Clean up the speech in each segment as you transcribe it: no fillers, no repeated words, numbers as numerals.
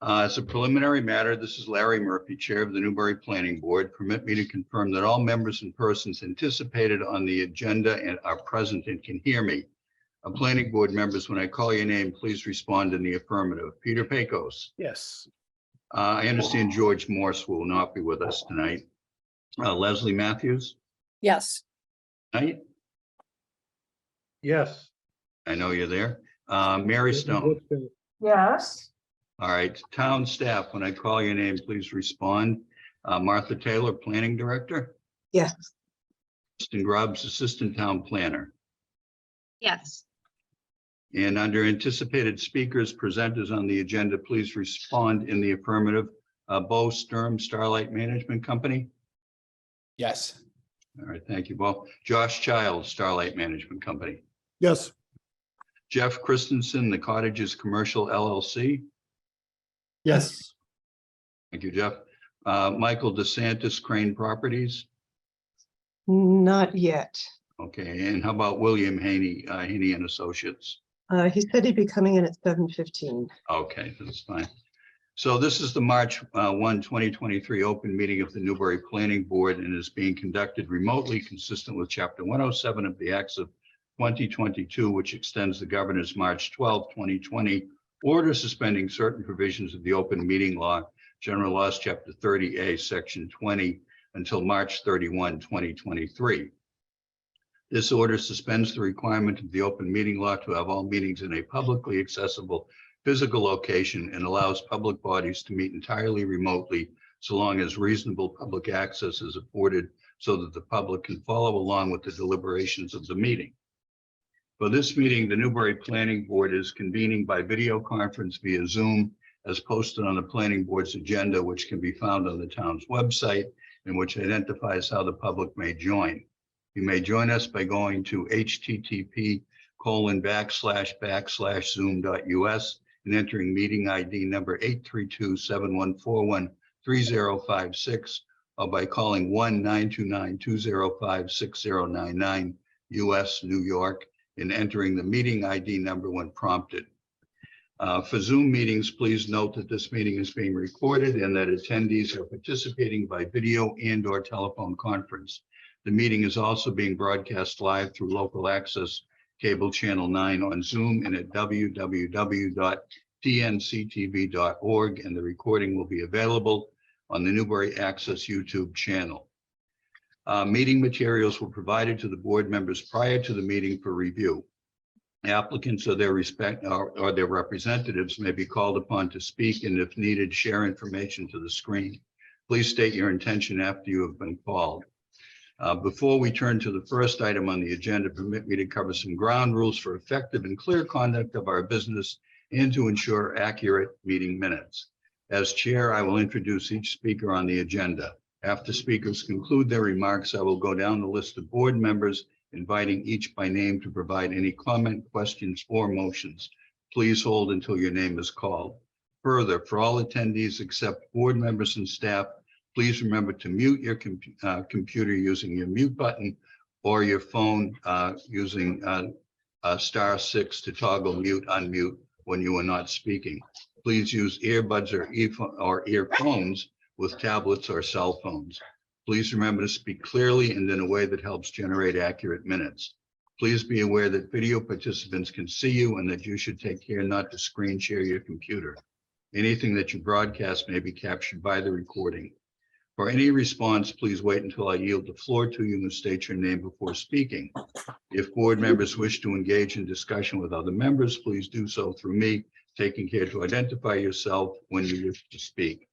As a preliminary matter, this is Larry Murphy, Chair of the Newbury Planning Board. Permit me to confirm that all members and persons anticipated on the agenda and are present and can hear me. Planning Board members, when I call your name, please respond in the affirmative. Peter Pecos. Yes. I understand George Morse will not be with us tonight. Leslie Matthews. Yes. Tonight. Yes. I know you're there. Mary Stone. Yes. All right, town staff, when I call your name, please respond. Martha Taylor, Planning Director. Yes. Kristen Grubbs, Assistant Town Planner. Yes. And under anticipated speakers, presenters on the agenda, please respond in the affirmative. Bo Sturm, Starlight Management Company. Yes. All right, thank you, Bo. Josh Childs, Starlight Management Company. Yes. Jeff Christensen, The Cottages Commercial LLC. Yes. Thank you, Jeff. Michael DeSantis, Crane Properties. Not yet. Okay, and how about William Haney, Haney and Associates? He said he'd be coming in at 7:15. Okay, that's fine. So this is the March 1, 2023 open meeting of the Newbury Planning Board and is being conducted remotely consistent with Chapter 107 of the Acts of 2022, which extends the governor's March 12, 2020 order suspending certain provisions of the open meeting law, General Laws, Chapter 30A, Section 20, until March 31, 2023. This order suspends the requirement of the open meeting law to have all meetings in a publicly accessible physical location and allows public bodies to meet entirely remotely so long as reasonable public access is afforded so that the public can follow along with the deliberations of the meeting. For this meeting, the Newbury Planning Board is convening by video conference via Zoom as posted on the Planning Board's agenda, which can be found on the town's website and which identifies how the public may join. You may join us by going to http://zoom.us and entering meeting ID number 832-7141-3056 or by calling 1-929-205-6099 US, New York, and entering the meeting ID number when prompted. For Zoom meetings, please note that this meeting is being recorded and that attendees are participating by video and/or telephone conference. The meeting is also being broadcast live through local access cable channel 9 on Zoom and at www.tnctv.org, and the recording will be available on the Newbury Access YouTube channel. Meeting materials were provided to the board members prior to the meeting for review. Applicants or their representatives may be called upon to speak and, if needed, share information to the screen. Please state your intention after you have been called. Before we turn to the first item on the agenda, permit me to cover some ground rules for effective and clear conduct of our business and to ensure accurate meeting minutes. As chair, I will introduce each speaker on the agenda. After speakers conclude their remarks, I will go down the list of board members, inviting each by name to provide any comment, questions, or motions. Please hold until your name is called. Further, for all attendees except board members and staff, please remember to mute your computer using your mute button or your phone using *6 to toggle mute, unmute when you are not speaking. Please use earbuds or earphones with tablets or cell phones. Please remember to speak clearly and in a way that helps generate accurate minutes. Please be aware that video participants can see you and that you should take care not to screen share your computer. Anything that you broadcast may be captured by the recording. For any response, please wait until I yield the floor to you and state your name before speaking. If board members wish to engage in discussion with other members, please do so through me, taking care to identify yourself when you wish to speak.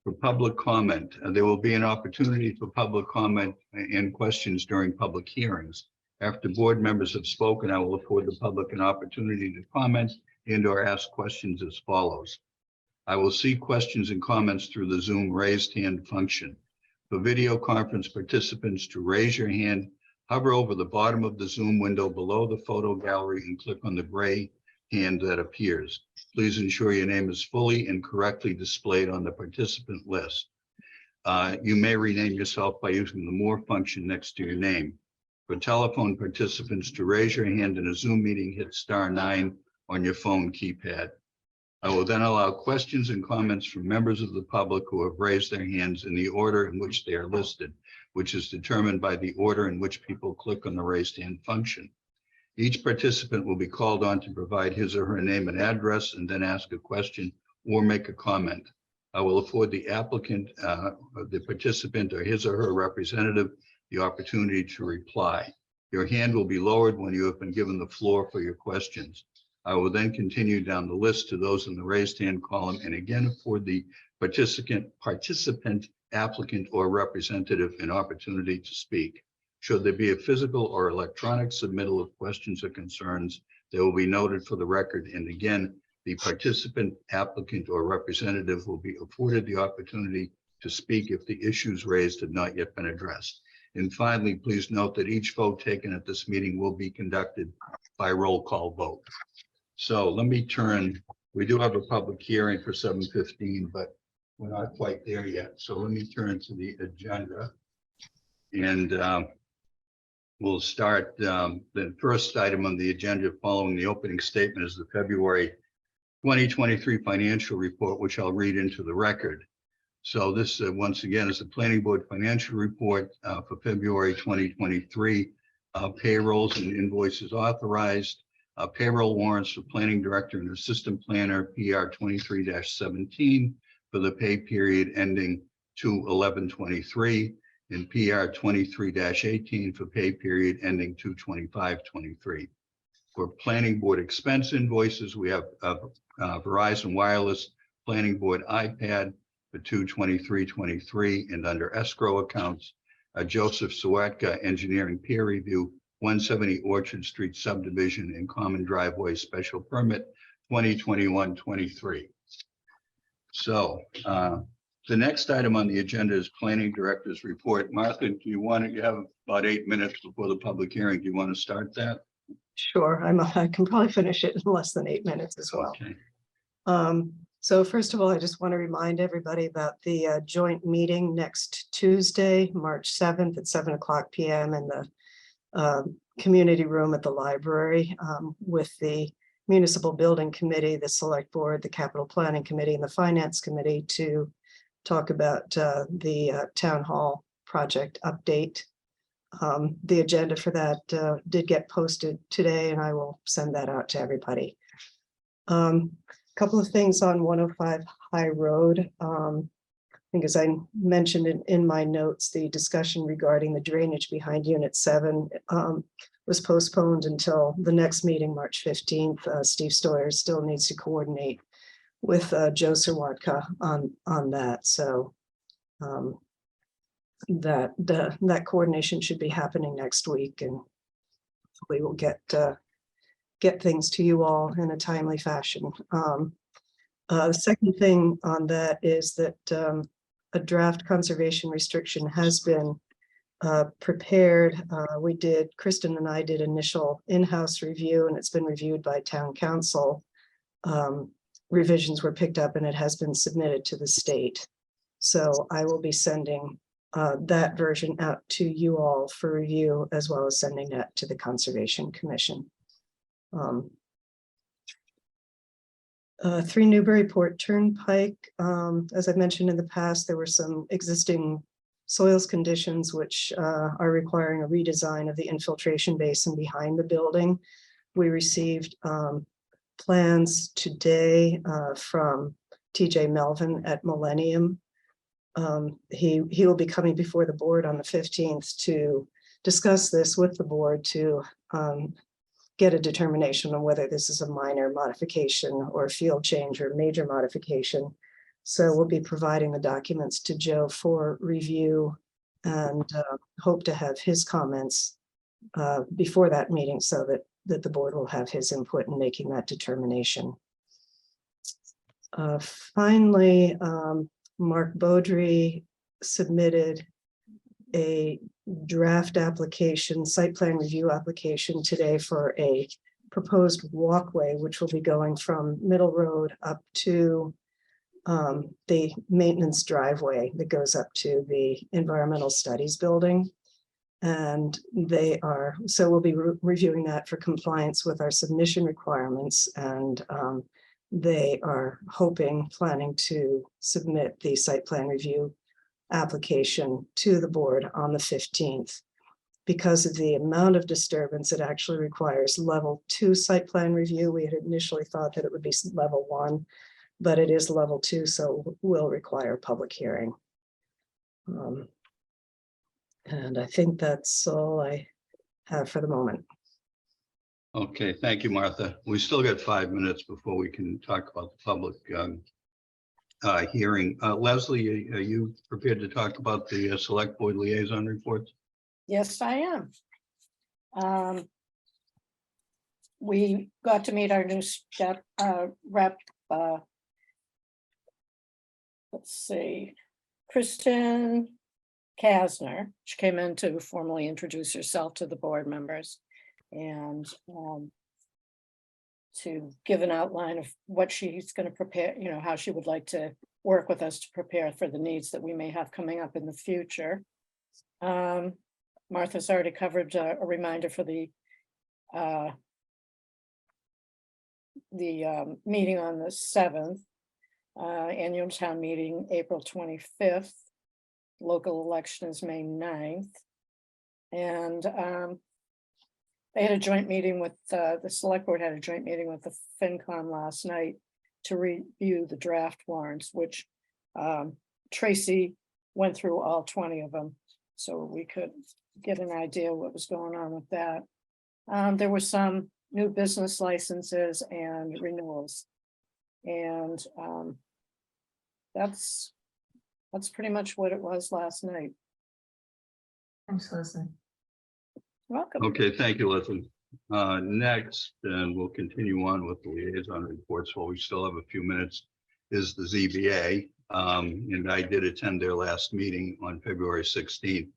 For public comment, there will be an opportunity for public comment and questions during public hearings. After board members have spoken, I will afford the public an opportunity to comment and/or ask questions as follows. I will see questions and comments through the Zoom raised hand function. For video conference participants, to raise your hand, hover over the bottom of the Zoom window below the photo gallery and click on the gray hand that appears. Please ensure your name is fully and correctly displayed on the participant list. You may rename yourself by using the More function next to your name. For telephone participants, to raise your hand in a Zoom meeting, hit *9 on your phone keypad. I will then allow questions and comments from members of the public who have raised their hands in the order in which they are listed, which is determined by the order in which people click on the raised hand function. Each participant will be called on to provide his or her name and address and then ask a question or make a comment. I will afford the applicant, the participant or his or her representative the opportunity to reply. Your hand will be lowered when you have been given the floor for your questions. I will then continue down the list to those in the raised hand column and again afford the participant, applicant, or representative an opportunity to speak. Should there be a physical or electronic submittal of questions or concerns, they will be noted for the record. And again, the participant, applicant, or representative will be afforded the opportunity to speak if the issues raised have not yet been addressed. And finally, please note that each vote taken at this meeting will be conducted by roll call vote. So let me turn, we do have a public hearing for 7:15, but we're not quite there yet. So let me turn to the agenda. And we'll start, the first item on the agenda following the opening statement is the February 2023 financial report, which I'll read into the record. So this, once again, is the Planning Board financial report for February 2023. Payrolls and invoices authorized. Payroll warrants for planning director and assistant planner PR 23-17 for the pay period ending 2/11/23 and PR 23-18 for pay period ending 2/25/23. For planning board expense invoices, we have Verizon Wireless Planning Board iPad for 2/23/23, and under escrow accounts, Joseph Sawatka Engineering Peer Review 170 Orchard Street Subdivision and Common Driveway Special Permit 2021-23. So the next item on the agenda is Planning Director's Report. Martha, do you want to, you have about 8 minutes before the public hearing. Do you want to start that? Sure, I can probably finish it in less than 8 minutes as well. Okay. So first of all, I just want to remind everybody about the joint meeting next Tuesday, March 7th at 7:00 p.m. in the community room at the library with the Municipal Building Committee, the Select Board, the Capital Planning Committee, and the Finance Committee to talk about the Town Hall project update. The agenda for that did get posted today, and I will send that out to everybody. Couple of things on 105 High Road. I think as I mentioned in my notes, the discussion regarding the drainage behind Unit 7 was postponed until the next meeting, March 15th. Steve Stoyer still needs to coordinate with Joe Sawatka on that. So that coordination should be happening next week, and we will get things to you all in a timely fashion. The second thing on that is that a draft conservation restriction has been prepared. Kristen and I did initial in-house review, and it's been reviewed by town council. Revisions were picked up and it has been submitted to the state. So I will be sending that version out to you all for review, as well as sending that to the Conservation Commission. 3 Newburyport Turnpike. As I mentioned in the past, there were some existing soils conditions which are requiring a redesign of the infiltration basin behind the building. We received plans today from TJ Melvin at Millennium. He will be coming before the board on the 15th to discuss this with the board to get a determination on whether this is a minor modification or field change or major modification. So we'll be providing the documents to Joe for review and hope to have his comments before that meeting so that the board will have his input in making that determination. Finally, Mark Beaudry submitted a draft application, site plan review application today for a proposed walkway, which will be going from Middle Road up to the maintenance driveway that goes up to the environmental studies building. And so we'll be reviewing that for compliance with our submission requirements and they are planning to submit the site plan review application to the board on the 15th. Because of the amount of disturbance, it actually requires level 2 site plan review. We had initially thought that it would be level 1, but it is level 2, so will require a public hearing. And I think that's all I have for the moment. Okay, thank you, Martha. We still got 5 minutes before we can talk about the public hearing. Leslie, are you prepared to talk about the select board liaison reports? Yes, I am. We got to meet our new step rep. Let's see, Kristen Kasner. She came in to formally introduce herself to the board members and to give an outline of what she's going to prepare, you know, how she would like to work with us to prepare for the needs that we may have coming up in the future. Martha's already covered a reminder for the meeting on the 7th, annual town meeting, April 25th. Local election is May 9th. And they had a joint meeting with the select board had a joint meeting with the FinCom last night to review the draft warrants, which Tracy went through all 20 of them. So we could get an idea what was going on with that. There were some new business licenses and renewals. And that's pretty much what it was last night. Thanks, Leslie. Welcome. Okay, thank you, Leslie. Next, and we'll continue on with the liaison reports while we still have a few minutes, is the ZBA. And I did attend their last meeting on February 16th.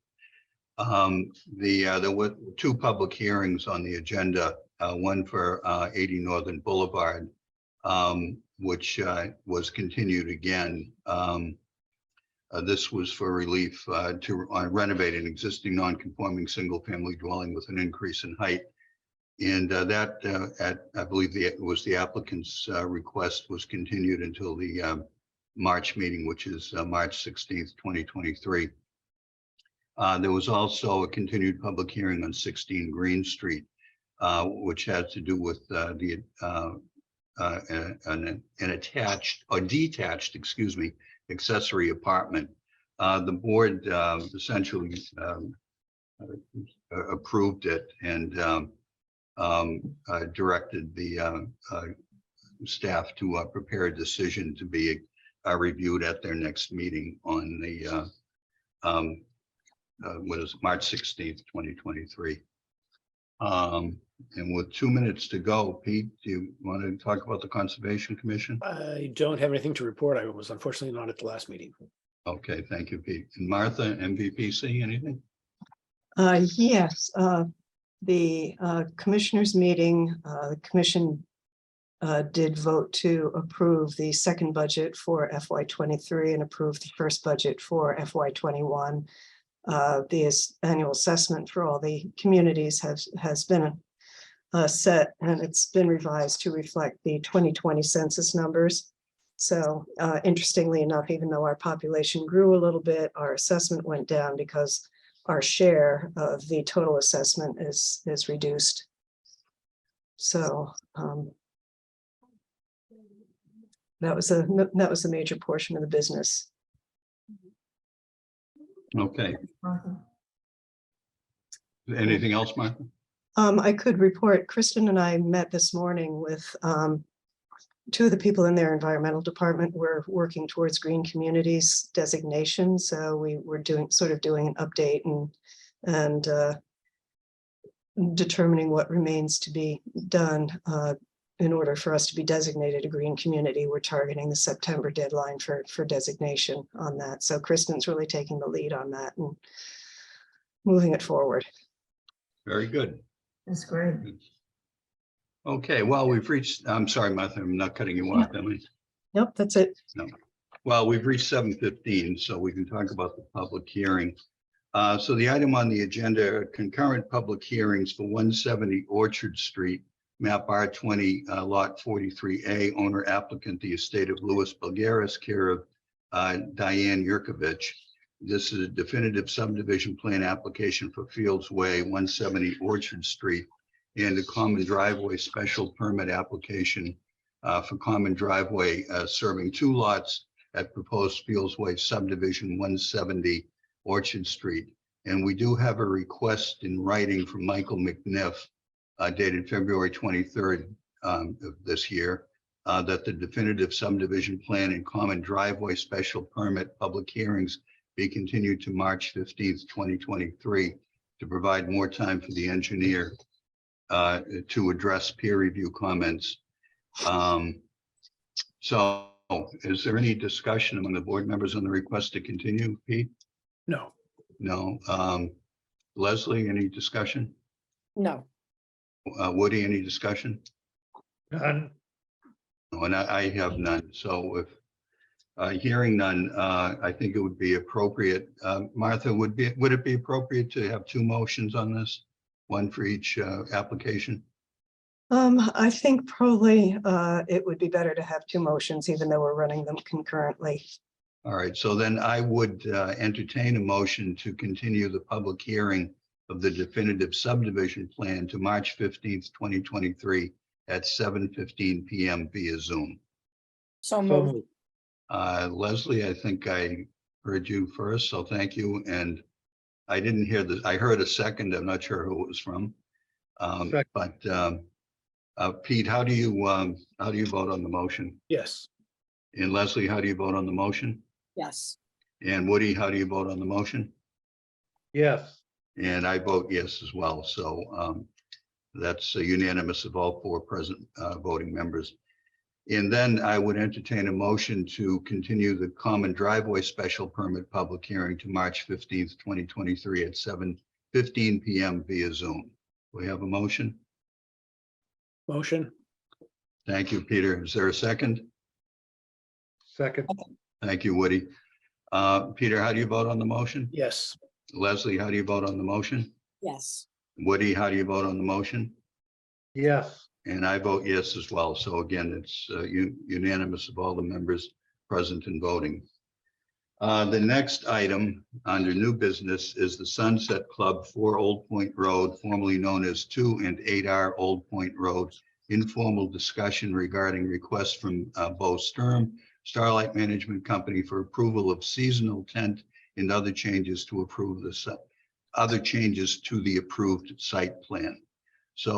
There were 2 public hearings on the agenda, one for 80 Northern Boulevard, which was continued again. This was for relief to renovate an existing non-conforming single-family dwelling with an increase in height. And I believe it was the applicant's request was continued until the March meeting, which is March 16th, 2023. There was also a continued public hearing on 16 Green Street, which had to do with an attached or detached, excuse me, accessory apartment. The board essentially approved it and directed the staff to prepare a decision to be reviewed at their next meeting on the March 16th, 2023. And with 2 minutes to go, Pete, do you want to talk about the Conservation Commission? I don't have anything to report. I was unfortunately not at the last meeting. Okay, thank you, Pete. And Martha, MVPC, anything? Yes, the commissioners meeting, the commission did vote to approve the second budget for FY23 and approve the first budget for FY21. The annual assessment for all the communities has been set, and it's been revised to reflect the 2020 census numbers. So interestingly enough, even though our population grew a little bit, our assessment went down because our share of the total assessment is reduced. So that was a major portion of the business. Okay. Martha. Anything else, Martha? I could report, Kristen and I met this morning with 2 of the people in their environmental department. We're working towards green communities designation. So we were doing an update and determining what remains to be done in order for us to be designated a green community. We're targeting the September deadline for designation on that. So Kristen's really taking the lead on that and moving it forward. Very good. That's great. Okay, well, we've reached, I'm sorry, Martha, I'm not cutting you off, am I? Nope, that's it. Well, we've reached 7:15, so we can talk about the public hearing. So the item on the agenda are concurrent public hearings for 170 Orchard Street, map R20, lot 43A, owner applicant, the estate of Louis Bulgaris, care of Diane Yurkovich. This is a definitive subdivision plan application for Fields Way, 170 Orchard Street, and a common driveway special permit application for common driveway serving 2 lots at proposed Fields Way subdivision, 170 Orchard Street. And we do have a request in writing from Michael McNiff dated February 23rd of this year, that the definitive subdivision plan and common driveway special permit public hearings be continued to March 15th, 2023, to provide more time for the engineer to address peer review comments. So is there any discussion among the board members on the request to continue, Pete? No, No. Leslie, any discussion? No, Woody, any discussion? none. No, and I have none. So if hearing none, I think it would be appropriate. Martha, would it be appropriate to have 2 motions on this? One for each application? I think probably it would be better to have 2 motions, even though we're running them concurrently. All right, so then I would entertain a motion to continue the public hearing of the definitive subdivision plan to March 15th, 2023 at 7:15 p.m. via Zoom. so So moved. moved. Leslie, I think I heard you first, so thank you. And I didn't hear this. I heard a second. I'm not sure who it was from. But Pete, how do you vote on the motion? Yes, And Leslie, how do you vote on the motion? Yes, And Woody, how do you vote on the motion? yes, And I vote yes as well. So that's unanimous of all 4 present voting members. And then I would entertain a motion to continue the common driveway special permit public hearing to March 15th, 2023 at 7:15 p.m. via Zoom. We have a motion. motion, Thank you, Peter. Is there a second? second, Thank you, Woody. Peter, how do you vote on the motion? yes, Leslie, how do you vote on the motion? yes, Woody, how do you vote on the motion? yes, And I vote yes as well. So again, it's unanimous of all the members present and voting. The next item under new business is the Sunset Club 4 Old Point Road, formerly known as 2 and 8R Old Point Road, informal discussion regarding requests from Bo Sturm, Starlight Management Company, for approval of seasonal tent and other changes to approve the approved site plan. So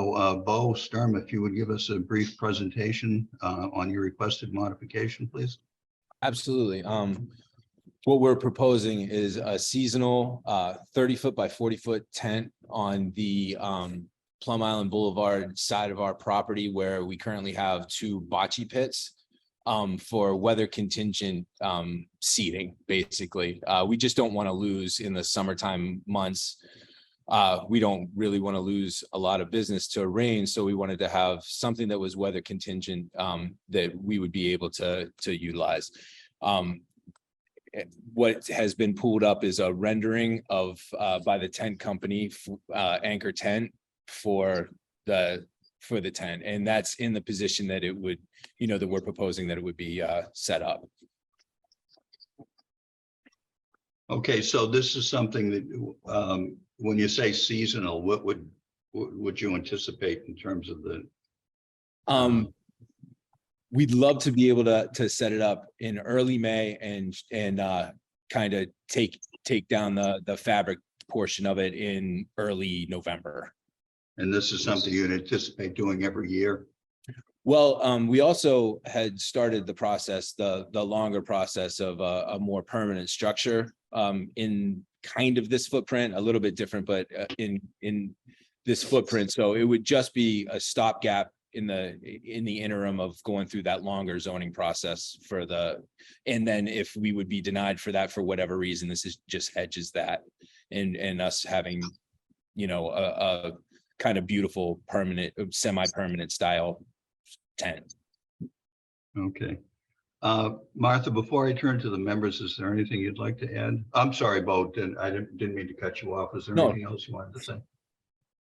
Bo Sturm, if you would give us a brief presentation on your requested modification, please. Absolutely. What we're proposing is a seasonal 30-foot by 40-foot tent on the Plum Island Boulevard side of our property, where we currently have 2 bocce pits for weather contingent seating, basically. We just don't want to lose in the summertime months. We don't really want to lose a lot of business to rain, so we wanted to have something that was weather contingent that we would be able to utilize. What has been pulled up is a rendering of by the tent company, Anchor Tent, for the tent, and that's in the position that it would, that we're proposing that it would be set up. Okay, so this is something that when you say seasonal, what would you anticipate in terms of the? We'd love to be able to set it up in early May and kind of take down the fabric portion of it in early November. And this is something you'd anticipate doing every year? Well, we also had started the process, the longer process of a more permanent structure in kind of this footprint, a little bit different, but in this footprint. So it would just be a stopgap in the interim of going through that longer zoning process and then if we would be denied for that for whatever reason, this is just hedges that and us having, a kind of beautiful permanent, semi-permanent style tent. Okay. Martha, before I turn to the members, is there anything you'd like to add? I'm sorry, Bo, I didn't mean to cut you off. Is there No. anything else you wanted to say?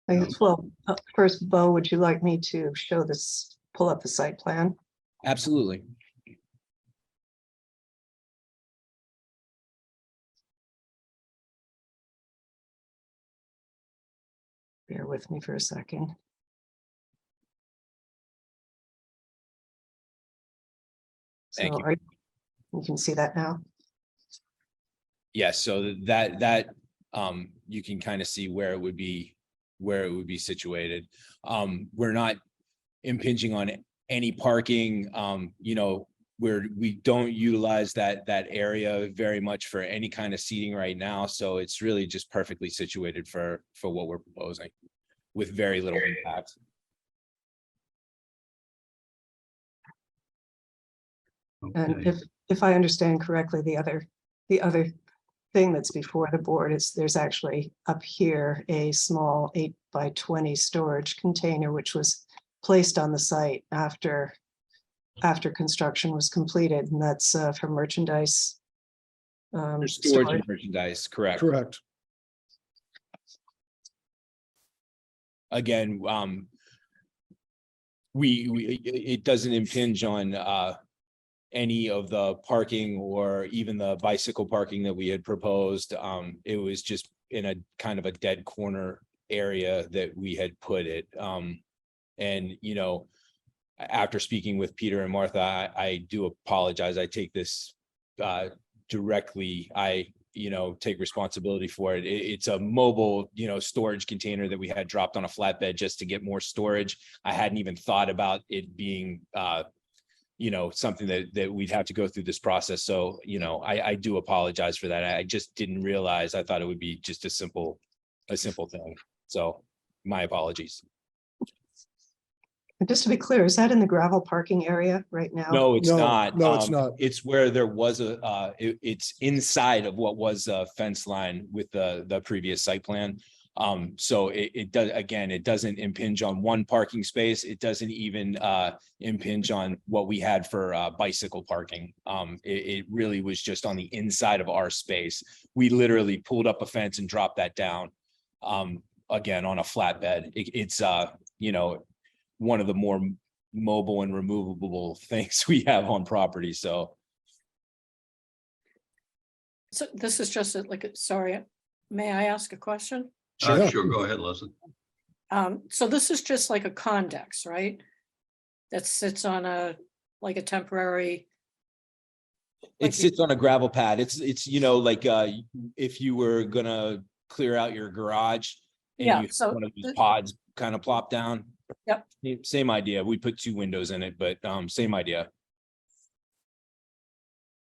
I guess, well, first, Bo, would you like me to show this, pull up the site plan? Absolutely. Bear with me for a second. Thank So you. you can see that now? Yes, so you can kind of see where it would be situated. We're not impinging on any parking, we don't utilize that area very much for any kind of seating right now. So it's really just perfectly situated for what we're proposing with very little impact. And Okay. if I understand correctly, the other thing that's before the board is there's actually up here a small 8x20 storage container, which was placed on the site after construction was completed, and that's for merchandise. Storage storage. and merchandise, correct. Correct. Again, it doesn't impinge on any of the parking or even the bicycle parking that we had proposed. It was just in a kind of a dead corner area that we had put it. And after speaking with Peter and Martha, I do apologize. I take this directly. I take responsibility for it. It's a mobile, storage container that we had dropped on a flatbed just to get more storage. I hadn't even thought about it being something that we'd have to go through this process. So, I do apologize for that. I just didn't realize. I thought it would be just a simple thing. So my apologies. And just to be clear, is that in the gravel parking area right now? No, it's No, not. no, it's not. It's where there was it's inside of what was a fence line with the previous site plan. So it does, again, it doesn't impinge on one parking space. It doesn't even impinge on what we had for bicycle parking. It really was just on the inside of our space. We literally pulled up a fence and dropped that down. Again, on a flatbed. It's one of the more mobile and removable things we have on property. So this is just sorry, may I ask a question? Sure. Sure, go ahead, Leslie. So this is just like a condex, right? That sits on a temporary. it sits on a gravel pad. It's if you were gonna clear out your garage and Yeah, you so one of these pods kind of plop down. Yep. Same idea. We put 2 windows in it, but same idea.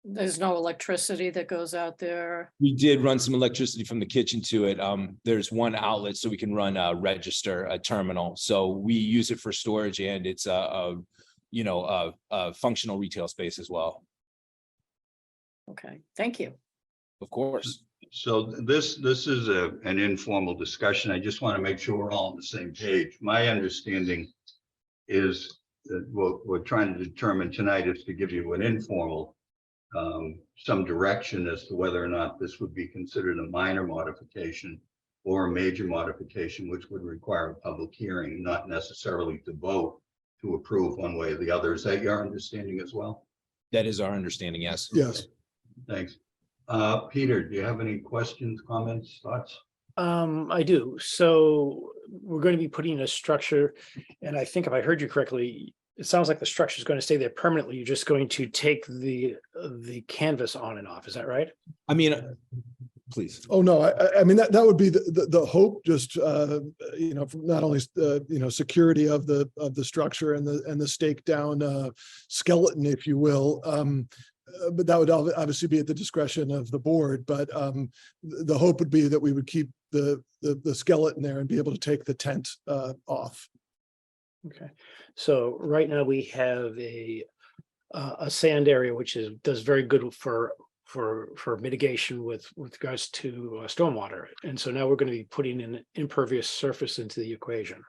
There's no electricity that goes out there. We did run some electricity from the kitchen to it. There's one outlet so we can run a register, a terminal. So we use it for storage, and it's a functional retail space as well. Okay, thank you. Of course. So this is an informal discussion. I just want to make sure we're all on the same page. My understanding is that what we're trying to determine tonight is to give you an informal, some direction as to whether or not this would be considered a minor modification or a major modification, which would require a public hearing, not necessarily to vote to approve one way or the other. Is that your understanding as well? That is our understanding, yes. Yes. Thanks. Peter, do you have any questions, comments, thoughts? I do. So we're going to be putting a structure, and I think if I heard you correctly, it sounds like the structure is going to stay there permanently. You're just going to take the canvas on and off. Is that right? I mean, please. Oh, no, I mean, that would be the hope, just, from not only, security of the structure and the stake down skeleton, if you will. But that would obviously be at the discretion of the board. But the hope would be that we would keep the skeleton there and be able to take the tent off. Okay. So right now we have a sand area, which does very good for mitigation with regards to stormwater. And so now we're going to be putting an impervious surface into the equation.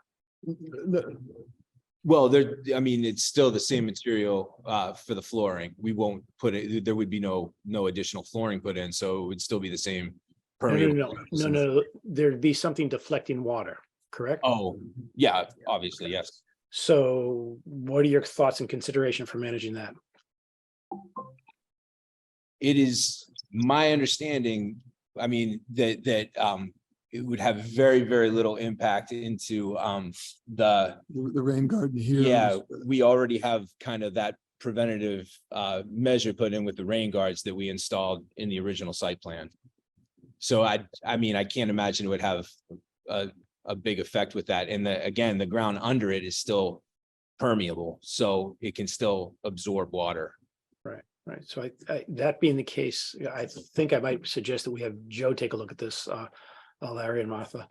Well, it's still the same material for the flooring. We won't put it, there would be no additional flooring put in, so it would still be the same. No, permeable surface. no, there'd be something deflecting water. correct? Oh, yeah, obviously, yes. So what are your thoughts and consideration for managing that? It is my understanding, I mean, that it would have very, very little impact into The rain garden here. yeah, we already have kind of that preventative measure put in with the rain guards that we installed in the original site plan. So I mean, I can't imagine it would have a big effect with that. And again, the ground under it is still permeable, so it can still absorb water. Right, so that being the case, I think I might suggest that we have Joe take a look at this, Larry and Martha.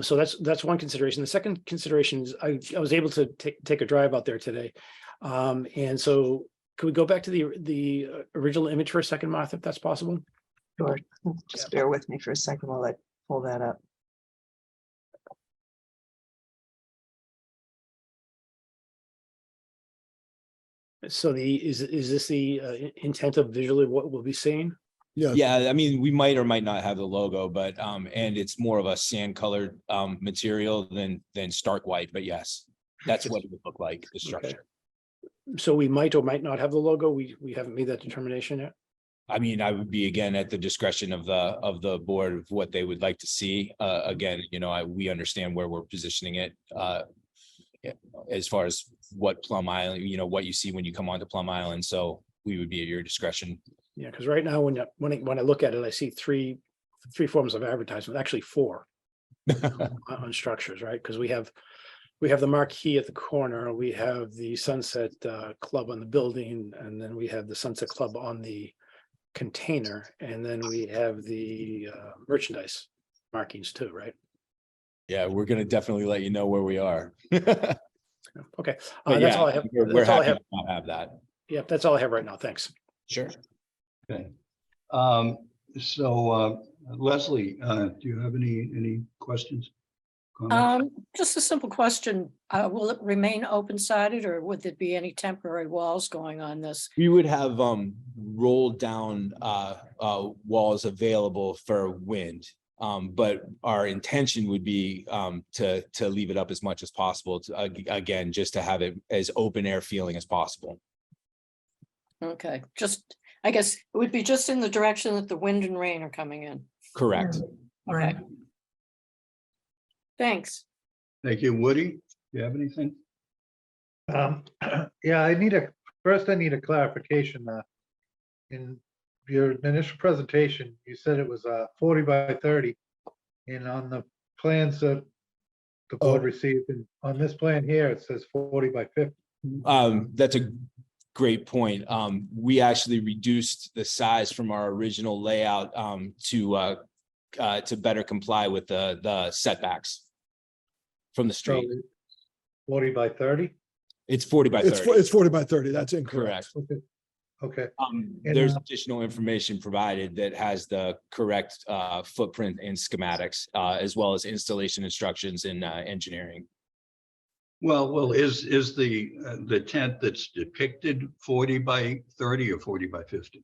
So that's one consideration. The second consideration is I was able to take a drive out there today. And so could we go back to the original image for a second, Martha, if that's possible? Sure. Just bear with me for a second while I pull that up. So is this the intent of visually what we'll be seeing? Yes. Yeah, I mean, we might or might not have the logo, but and it's more of a sand colored material than stark white, but yes, that's what it would look like, the structure. So we might or might not have the logo. We haven't made that determination yet. I mean, I would be again at the discretion of the board of what they would like to see. Again, you know, we understand where we're positioning it. As far as what Plum Island, you know, what you see when you come onto Plum Island. So we would be at your discretion. Yeah, because right now, when I look at it, I see three forms of advertisement, actually four on structures, right? Because we have the marquee at the corner, we have the Sunset Club on the building, and then we have the Sunset Club on the container, and then we have the merchandise markings too, right? Yeah, we're gonna definitely let you know where we are. Okay, But that's yeah, all I have. we're That's all I happy have. to not have that. Yeah, that's all I have right now. Thanks. Sure. Okay. So Leslie, do you have any questions? Comments? Just a simple question. Will it remain open-sided or would there be any temporary walls going on this? We would have rolled down walls available for wind. But our intention would be to leave it up as much as possible, again, just to have it as open air feeling as possible. Okay, just, I guess it would be just in the direction that the wind and rain are coming in. Correct. Right. Okay. Thanks. Thank you. Woody, do you have anything? Yeah, I need a clarification. In your initial presentation, you said it was 40 by 30. And on the plans that the board received, and on this plan here, it says 40 by 50. That's a great point. We actually reduced the size from our original layout to better comply with the setbacks from the So street. 40 by 30? It's 40 by 30. It's 40 by 30. That's incorrect. Correct. Okay. And, There's additional information provided that has the correct footprint and schematics, as well as installation instructions in engineering. Well, is the tent that's depicted 40 by 30 or 40 by 50?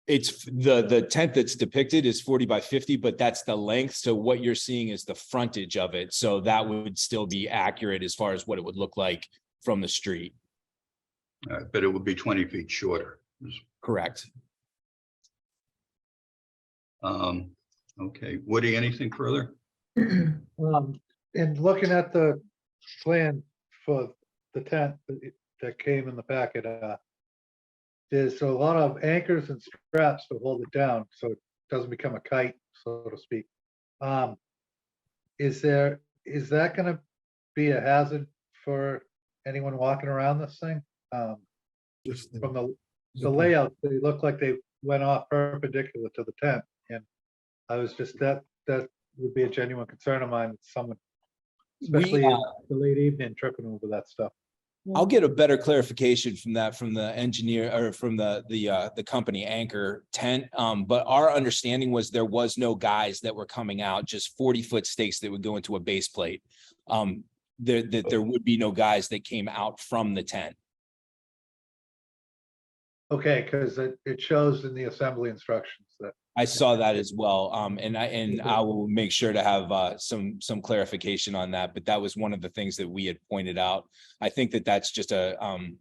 It's the tent that's depicted is 40 by 50, but that's the length. So what you're seeing is the frontage of it. So that would still be accurate as far as what it would look like from the street. But it would be 20 feet shorter. Correct. Okay, Woody, anything further? and looking at the plan for the tent that came in the packet, there's a lot of anchors and straps to hold it down, so it doesn't become a kite, so to speak. Is that gonna be a hazard for anyone walking around this thing? Just the- From the layout, they look like they went off perpendicular to the tent, and I was just, that would be a genuine concern of mine, someone, especially in the late evening, tripping over that stuff. I'll get a better clarification from the engineer or from the company Anchor Tent. But our understanding was there was no guys that were coming out, just 40-foot stakes that would go into a base plate. That there would be no guys that came out from the tent. Okay, because it shows in the assembly instructions that, I saw that as well. And I will make sure to have some clarification on that, but that was one of the things that we had pointed out. I think that that's just a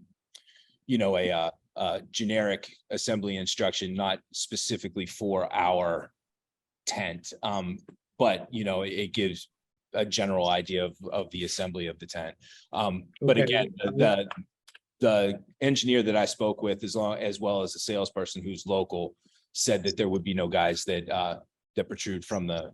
generic assembly instruction, not specifically for our tent. But it gives a general idea of the assembly of the tent. But Okay. again, the engineer that I spoke with, as well as the salesperson who's local, said that there would be no guys that protrude from the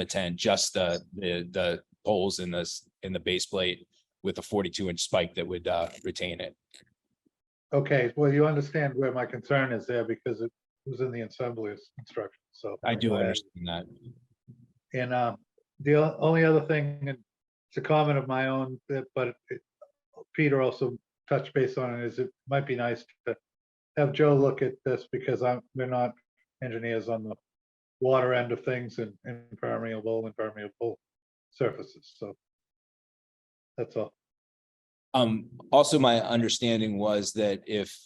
tent, just the poles in the base plate with a 42-inch spike that would retain it. okay, well, you understand where my concern is there because it was in the assembly instructions, so. I do understand that. And the only other thing, and it's a comment of my own, but Peter also touched base on it, is it might be nice to have Joe look at this because we're not engineers on the water end of things and impermeable surfaces, so that's all. Also, my understanding was that if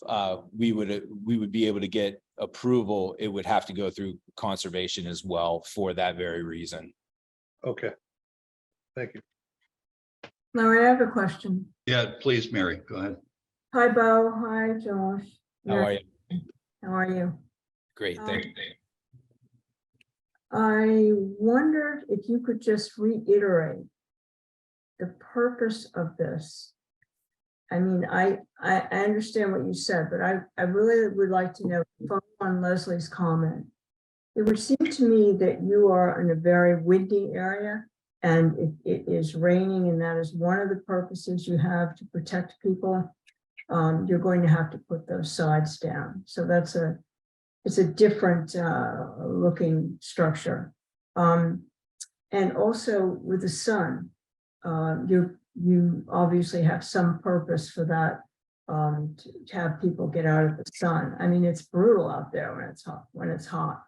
we would be able to get approval, it would have to go through conservation as well for that very reason. Okay. Thank you. Larry, I have a question. Yeah, please, Mary, go ahead. Hi, Bo. Hi, Josh. How are you? How are you? Great, thank you. I wondered if you could just reiterate the purpose of this. I mean, I understand what you said, but I really would like to know on Leslie's comment. It would seem to me that you are in a very windy area and it is raining, and that is one of the purposes you have to protect people. You're going to have to put those sides down. So it's a different looking structure. And also with the sun, you obviously have some purpose for that, to have people get out of the sun. I mean, it's brutal out there when it's hot.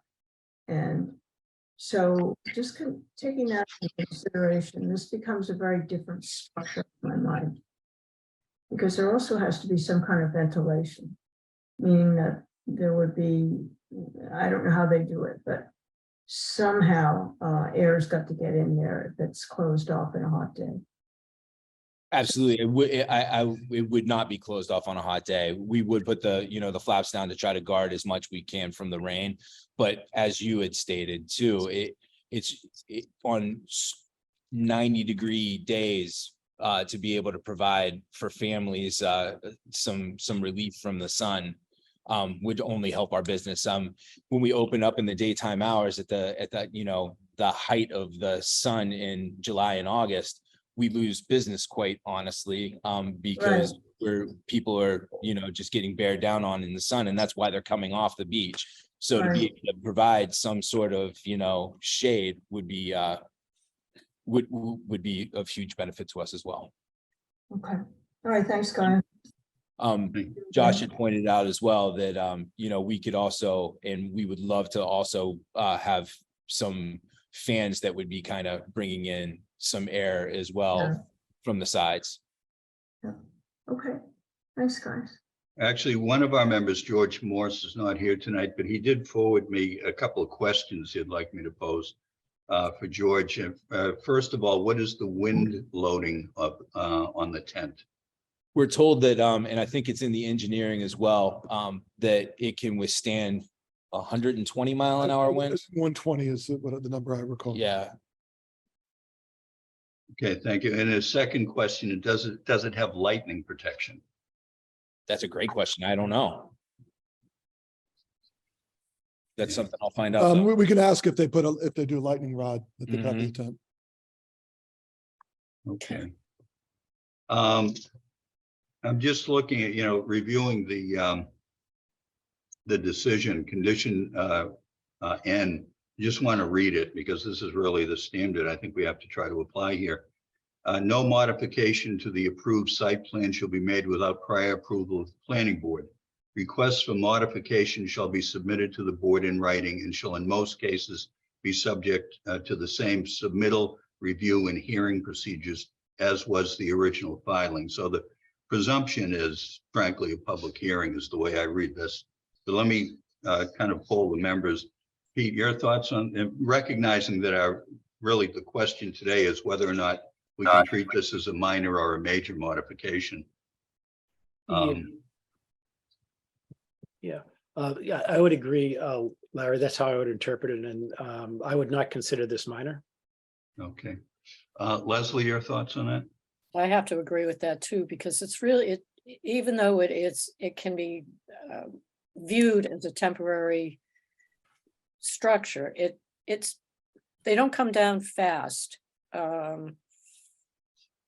And so just taking that into consideration, this becomes a very different structure in my mind. Because there also has to be some kind of ventilation, meaning that there would be, I don't know how they do it, but somehow air's got to get in there if it's closed off in a hot day. Absolutely. It would not be closed off on a hot day. We would put the flaps down to try to guard as much we can from the rain. But as you had stated too, it's on 90-degree days to be able to provide for families some relief from the sun would only help our business. When we open up in the daytime hours at the height of the sun in July and August, we lose business, quite honestly, because people are just getting bared down on in the sun, and that's why they're coming off the beach. So to be able to provide some sort of shade would be of huge benefit to us as well. Okay. All right. Thanks, guys. Josh had pointed out as well that we could also, and we would love to also have some fans that would be kind of bringing in some air as well from the sides. Yeah. Okay. Thanks, guys. Actually, one of our members, George Morse, is not here tonight, but he did forward me a couple of questions he'd like me to pose for George. First of all, what is the wind loading on the tent? We're told that, and I think it's in the engineering as well, that it can withstand 120-mile-an-hour winds. 120 is what the number I recall. Yeah. Okay, thank you. And a second question, does it have lightning protection? That's a great question. I don't know. That's something I'll find out. We can ask if they do a lightning rod at the back of the tent. Okay. I'm just looking at, reviewing the decision condition N. Just want to read it because this is really the standard I think we have to try to apply here. No modification to the approved site plan shall be made without prior approval of the planning board. Requests for modification shall be submitted to the board in writing and shall in most cases be subject to the same submittal, review, and hearing procedures as was the original filing. So the presumption is frankly a public hearing is the way I read this. So let me kind of poll the members. Pete, your thoughts on, and recognizing that really the question today is whether or not we can treat this as a minor or a major modification. Yeah, I would agree, Larry. That's how I would interpret it, and I would not consider this minor. Okay. Leslie, your thoughts on that? I have to agree with that too, because it's really, even though it can be viewed as a temporary structure, they don't come down fast.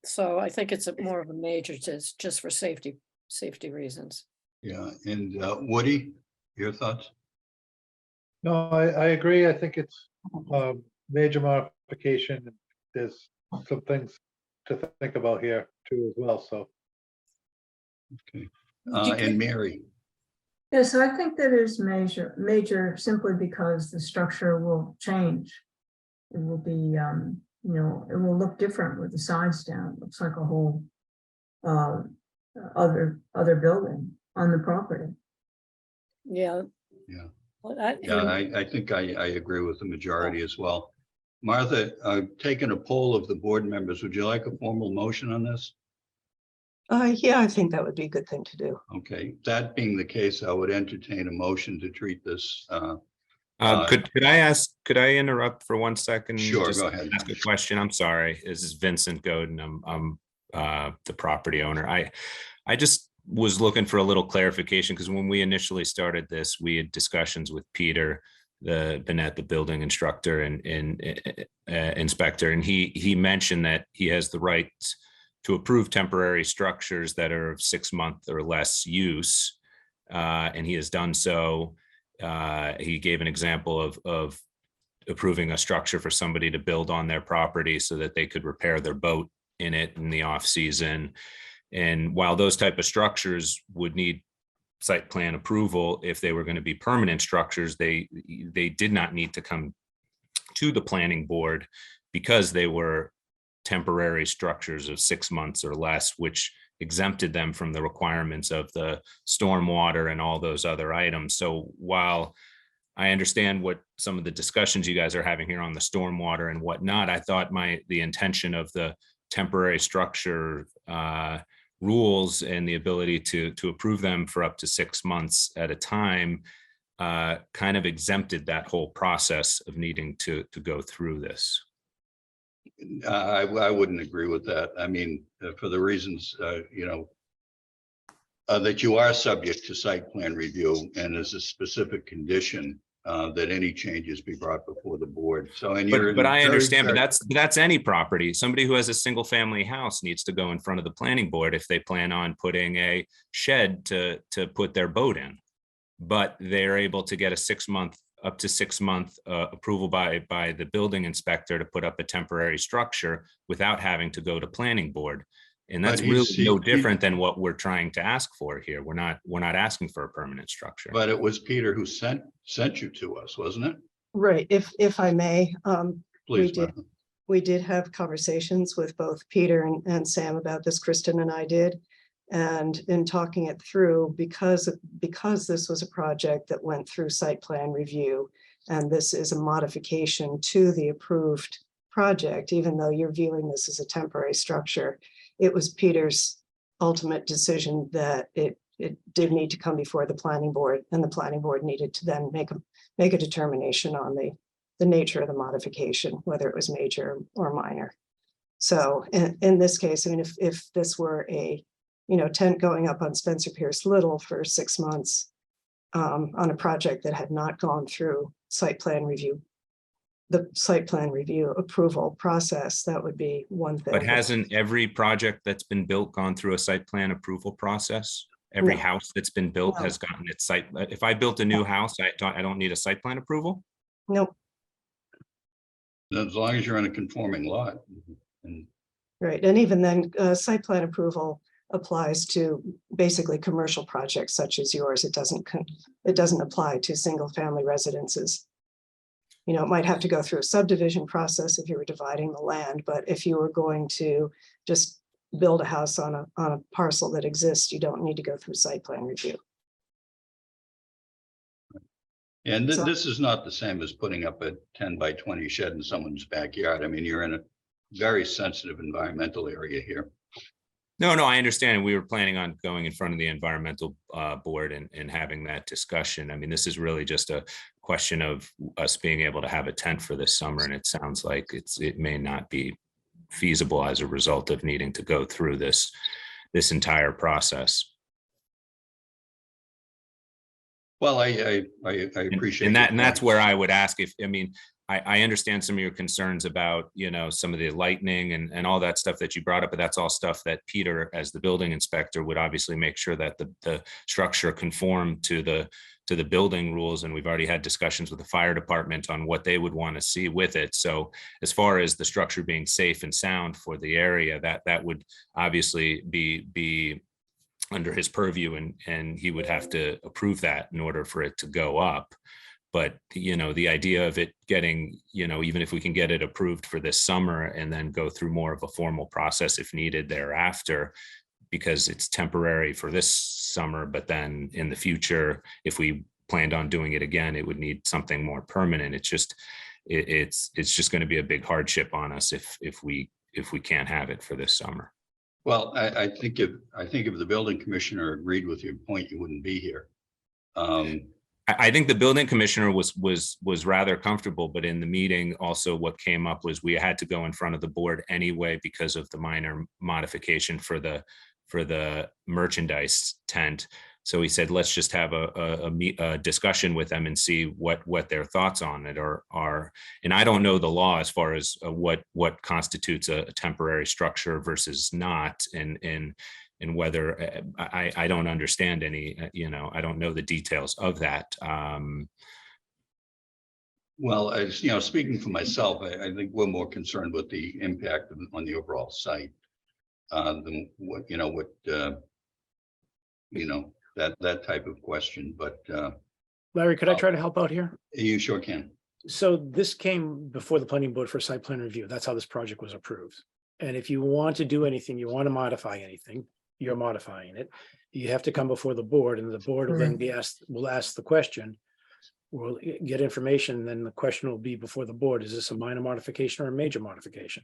So I think it's more of a major, just for safety reasons. Yeah, and Woody, your thoughts? No, I agree. I think it's a major modification. There's some things to think about here too as well, so. Okay. And Mary? Yes, I think that is major simply because the structure will change. It will be, you know, it will look different with the sides down. It looks like a whole other building on the property. Yeah. Yeah. Well, I think I agree with the majority as well. Martha, taking a poll of the board members, would you like a formal motion on this? Yeah, I think that would be a good thing to do. Okay, that being the case, I would entertain a motion to treat this. Could I interrupt for 1 second? Sure, Just go ahead. ask a question. I'm sorry. This is Vincent Godin. I'm the property owner. I just was looking for a little clarification because when we initially started this, we had discussions with Peter, the building instructor and inspector, and he mentioned that he has the right to approve temporary structures that are of 6 month or less use, and he has done so. He gave an example of approving a structure for somebody to build on their property so that they could repair their boat in it in the off season. And while those type of structures would need site plan approval, if they were going to be permanent structures, they did not need to come to the planning board because they were temporary structures of 6 months or less, which exempted them from the requirements of the stormwater and all those other items. So while I understand what some of the discussions you guys are having here on the stormwater and whatnot, I thought the intention of the temporary structure rules and the ability to approve them for up to 6 months at a time kind of exempted that whole process of needing to go through this. I wouldn't agree with that. I mean, for the reasons, that you are subject to site plan review and as a specific condition that any changes be brought before the board. So, and you're. But I understand, but that's any property. Somebody who has a single family house needs to go in front of the planning board if they plan on putting a shed to put their boat in. But they're able to get a up to 6 month approval by the building inspector to put up a temporary structure without having to go to planning board. And that's really no different than what we're trying to ask for here. We're not asking for a permanent structure. But it was Peter who sent you to us, wasn't it? Right, if I may, Please. we did have conversations with both Peter and Sam about this. Kristen and I did. And in talking it through, because this was a project that went through site plan review, and this is a modification to the approved project, even though you're viewing this as a temporary structure, it was Peter's ultimate decision that it did need to come before the planning board, and the planning board needed to then make a determination on the nature of the modification, whether it was major or minor. So in this case, I mean, if this were a tent going up on Spencer Pierce Little for 6 months on a project that had not gone through site plan review, the site plan review approval process, that would be one thing. But hasn't every project that's been built gone through a site plan approval process? Every house that's been built has gotten its site. If I built a new house, I don't need a site plan approval? Nope. As long as you're in a conforming lot. Right, and even then, site plan approval applies to basically commercial projects such as yours. It doesn't apply to single family residences. It might have to go through a subdivision process if you were dividing the land, but if you were going to just build a house on a parcel that exists, you don't need to go through site plan review. And So- this is not the same as putting up a 10 by 20 shed in someone's backyard. I mean, you're in a very sensitive environmental area here. No, I understand. We were planning on going in front of the environmental board and having that discussion. I mean, this is really just a question of us being able to have a tent for this summer, and it sounds like it may not be feasible as a result of needing to go through this entire process. Well, I appreciate. And your that's points. where I would ask if, I mean, I understand some of your concerns about, some of the lightning and all that stuff that you brought up, but that's all stuff that Peter, as the building inspector, would obviously make sure that the structure conformed to the building rules. And we've already had discussions with the fire department on what they would want to see with it. So as far as the structure being safe and sound for the area, that would obviously be under his purview, and he would have to approve that in order for it to go up. But, the idea of it getting, even if we can get it approved for this summer and then go through more of a formal process if needed thereafter, because it's temporary for this summer, but then in the future, if we planned on doing it again, it would need something more permanent. It's just going to be a big hardship on us if we can't have it for this summer. Well, I think if the building commissioner agreed with your point, you wouldn't be here. I think the building commissioner was rather comfortable, but in the meeting also what came up was we had to go in front of the board anyway because of the minor modification for the merchandise tent. So he said, let's just have a discussion with them and see what their thoughts on it are. And I don't know the law as far as what constitutes a temporary structure versus not, and whether I don't understand any, I don't know the details of that. Well, as speaking for myself, I think we're more concerned with the impact on the overall site than that type of question. But Larry, could I try to help out here? you sure can. So this came before the planning board for site plan review. That's how this project was approved. And if you want to do anything, you want to modify anything, you're modifying it. You have to come before the board, and the board will then will ask the question. We'll get information, then the question will be before the board. Is this a minor modification or a major modification?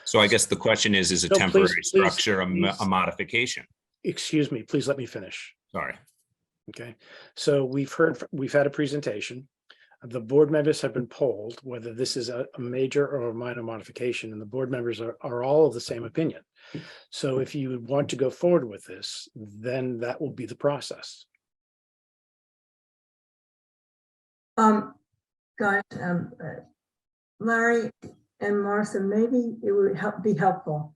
So I guess the question is a No, please, temporary please, structure please. a modification? Excuse me, please let me finish. Sorry. Okay, so we've had a presentation. The board members have been polled whether this is a major or a minor modification, and the board members are all of the same opinion. So if you want to go forward with this, then that will be the process. Guys, Larry and Martha, maybe it would be helpful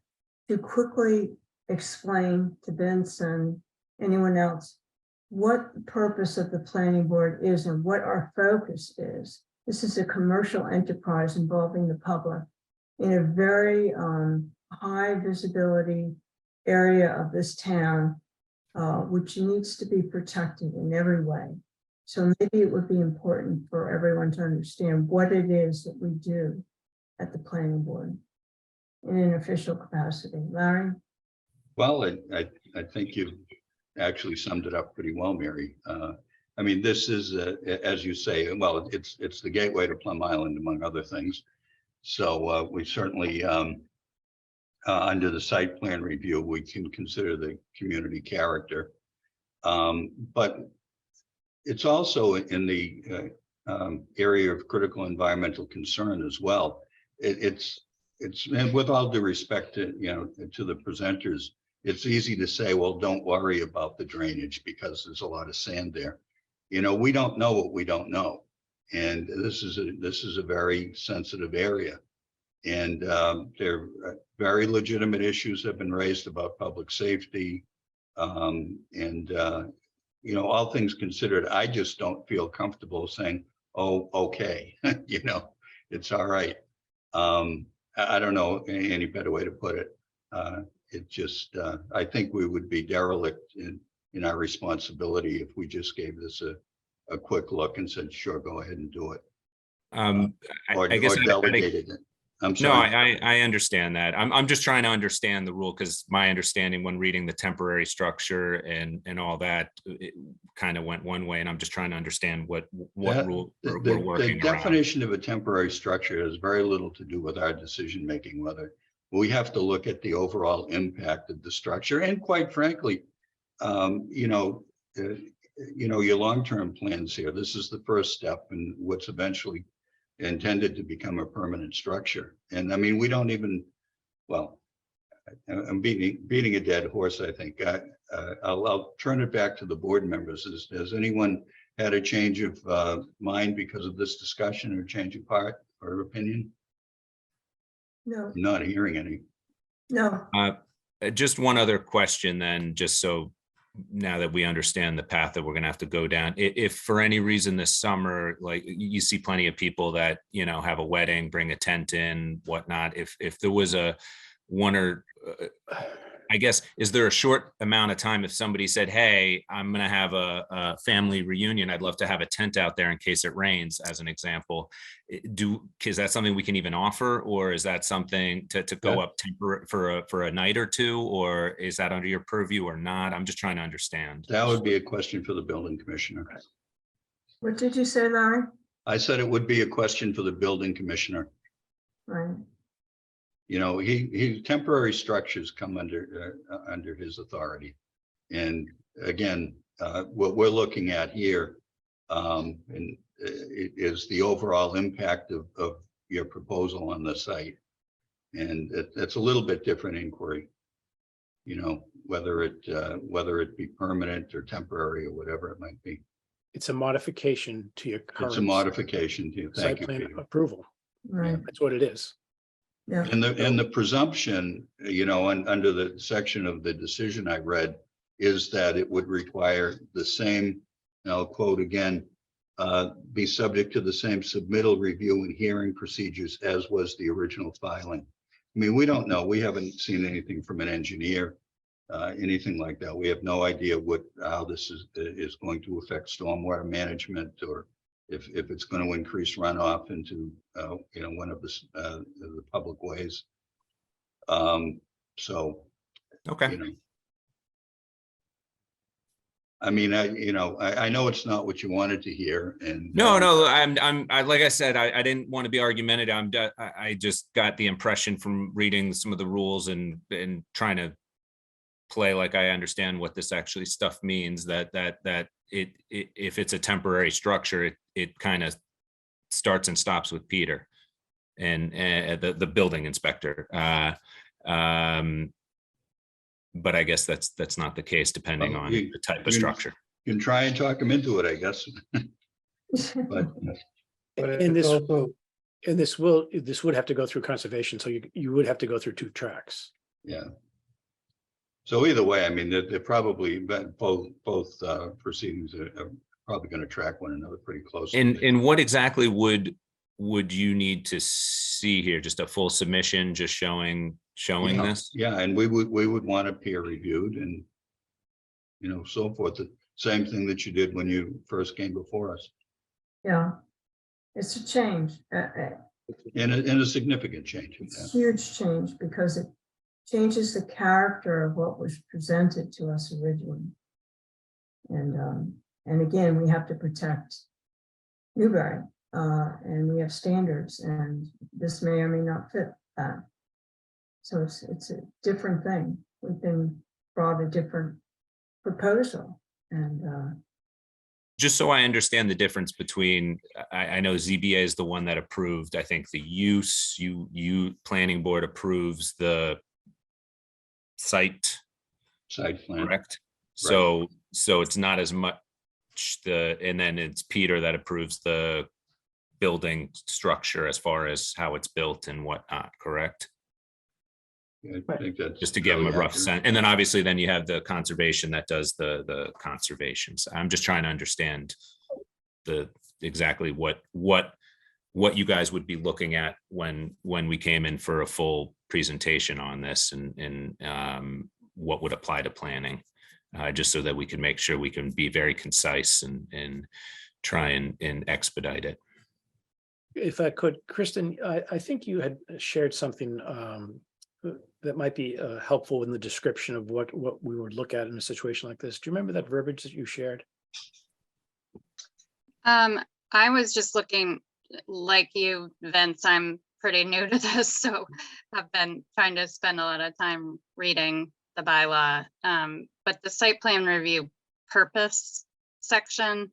to quickly explain to Vince and anyone else what the purpose of the planning board is and what our focus is. This is a commercial enterprise involving the public in a very high visibility area of this town, which needs to be protected in every way. So maybe it would be important for everyone to understand what it is that we do at the planning board in an official capacity. Larry? Well, I think you've actually summed it up pretty well, Mary. I mean, this is, as you say, well, it's the gateway to Plum Island, among other things. So we certainly, under the site plan review, we can consider the community character. But it's also in the area of critical environmental concern as well. It's and with all due respect to to the presenters, it's easy to say, well, don't worry about the drainage because there's a lot of sand there. We don't know what we don't know, and this is a very sensitive area, and there are very legitimate issues have been raised about public safety, and all things considered, I just don't feel comfortable saying, oh, okay, it's all right. I don't know any better way to put it. It just, I think we would be derelict in our responsibility if we just gave this a quick look and said, sure, go ahead and do it. I guess or delegated it. I'm No, sorry. I understand that. I'm just trying to understand the rule because my understanding when reading the temporary structure and all that, it kind of went one way, and I'm just trying to understand what That- rule the- we're the working around. definition of a temporary structure has very little to do with our decision-making, whether we have to look at the overall impact of the structure. And quite frankly, you know, your long-term plans here, this is the first step in what's eventually intended to become a permanent structure. And I mean, we don't even, well, I'm beating a dead horse, I think. I'll turn it back to the board members. Has anyone had a change of mind because of this discussion or change of heart or opinion? No, I'm not hearing any. no, Just one other question then, just so now that we understand the path that we're gonna have to go down, if for any reason this summer, like you see plenty of people that, you know, have a wedding, bring a tent in, whatnot, if there was a one or I guess, is there a short amount of time if somebody said, hey, I'm going to have a family reunion, I'd love to have a tent out there in case it rains, as an example. Is that something we can even offer, or is that something to go up for a night or two, or is that under your purview or not? I'm just trying to understand. That would be a question for the building commissioner. what did you say, Larry? I said it would be a question for the building commissioner. Right, You know, he temporary structures come under his authority. And again, what we're looking at here is the overall impact of your proposal on the site. And it's a little bit different inquiry. You know, whether it be permanent or temporary or whatever it might be. It's a modification to your It's current a modification to, thank site you, plan Peter. approval. right, That's what it is. yeah, And the presumption, you know, under the section of the decision I read, is that it would require the same, and I'll quote again, be subject to the same submittal, review, and hearing procedures as was the original filing. I mean, we don't know. We haven't seen anything from an engineer, anything like that. We have no idea how this is going to affect stormwater management, or if it's going to increase runoff into, you know, one of the public ways. So, Okay. you know. I mean, I know it's not what you wanted to hear, and. No, like I said, I didn't want to be argumentative. I just got the impression from reading some of the rules and trying to play like I understand what this actually stuff means, that if it's a temporary structure, it kind of starts and stops with Peter and the building inspector. But I guess that's not the case, depending Well, on the type of structure. You can try and talk him into it, I guess. But But And it's this, also, and this would have to go through conservation, so you would have to go through 2 tracks. yeah. So either way, I mean, they're probably, both proceedings are probably going to track one another pretty closely. And what exactly would you need to see here? Just a full submission, just showing Yeah, this? Yeah, and we would want it peer reviewed and, you know, so forth. The same thing that you did when you first came before us. yeah. It's a change, And a significant change. it's a huge change, because it changes the character of what was presented to us originally. And again, we have to protect Newbury, and we have standards, and this may or may not fit that. So it's a different thing. We've been brought a different proposal, and Just so I understand the difference between, I know ZBA is the one that approved, I think the use, you planning board approves the site, Side plan. correct? So it's not as much and then it's Peter that approves the building structure as far as how it's built and whatnot, correct? I think that's Just to give them a fairly rough accurate. sense. And then obviously then you have the conservation that does the conservations. I'm just trying to understand exactly what you guys would be looking at when we came in for a full presentation on this, and what would apply to planning, just so that we can make sure we can be very concise and try and expedite it. if I could, Kristen, I think you had shared something that might be helpful in the description of what we would look at in a situation like this. Do you remember that verbiage that you shared? I was just looking like you, Vince, I'm pretty new to this, so I've been trying to spend a lot of time reading the bylaw. But the site plan review purpose section,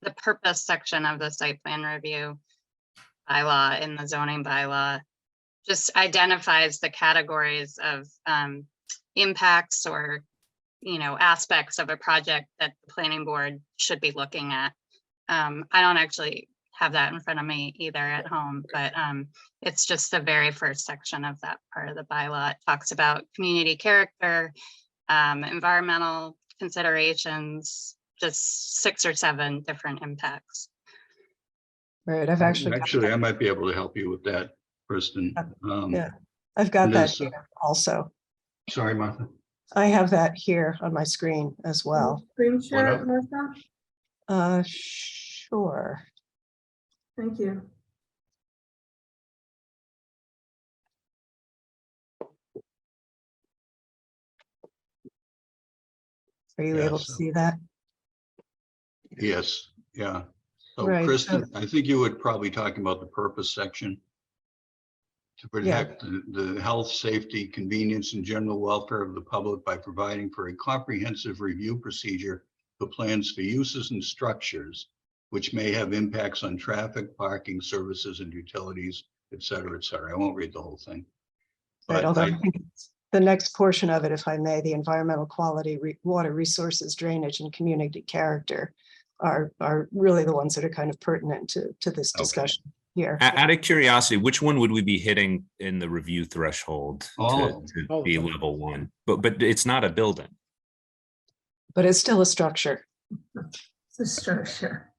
the purpose section of the site plan review bylaw in the zoning bylaw just identifies the categories of impacts or, aspects of a project that the planning board should be looking at. I don't actually have that in front of me either at home, but it's just the very first section of that part of the bylaw. It talks about community character, environmental considerations, just 6 or 7 different impacts. Right, I've actually. got Actually, I that. might be able to help you with that, Kristen. Yeah, I've got that there's- here also. Sorry, Martha. I have that here on my screen as well. Screen share, up? it, Martha? Sure. Thank you. Are you Yeah, able to so- see that? Yes, yeah. So Right, Kristen, I think you would probably talking about the purpose section. To protect the health, safety, convenience, and general welfare of the public by providing for a comprehensive review procedure for plans for uses and structures which may have impacts on traffic, parking, services, and utilities, et cetera, et cetera. I won't read the whole thing. Right, But although I I- think the next portion of it, if I may, the environmental quality, water resources, drainage, and community character are really the ones that are kind of pertinent to this Okay. discussion here. Out of curiosity, which one would we be hitting in the review threshold All to, of them. to All of be them. level 1? But it's not a building. But it's still a structure. It's a structure.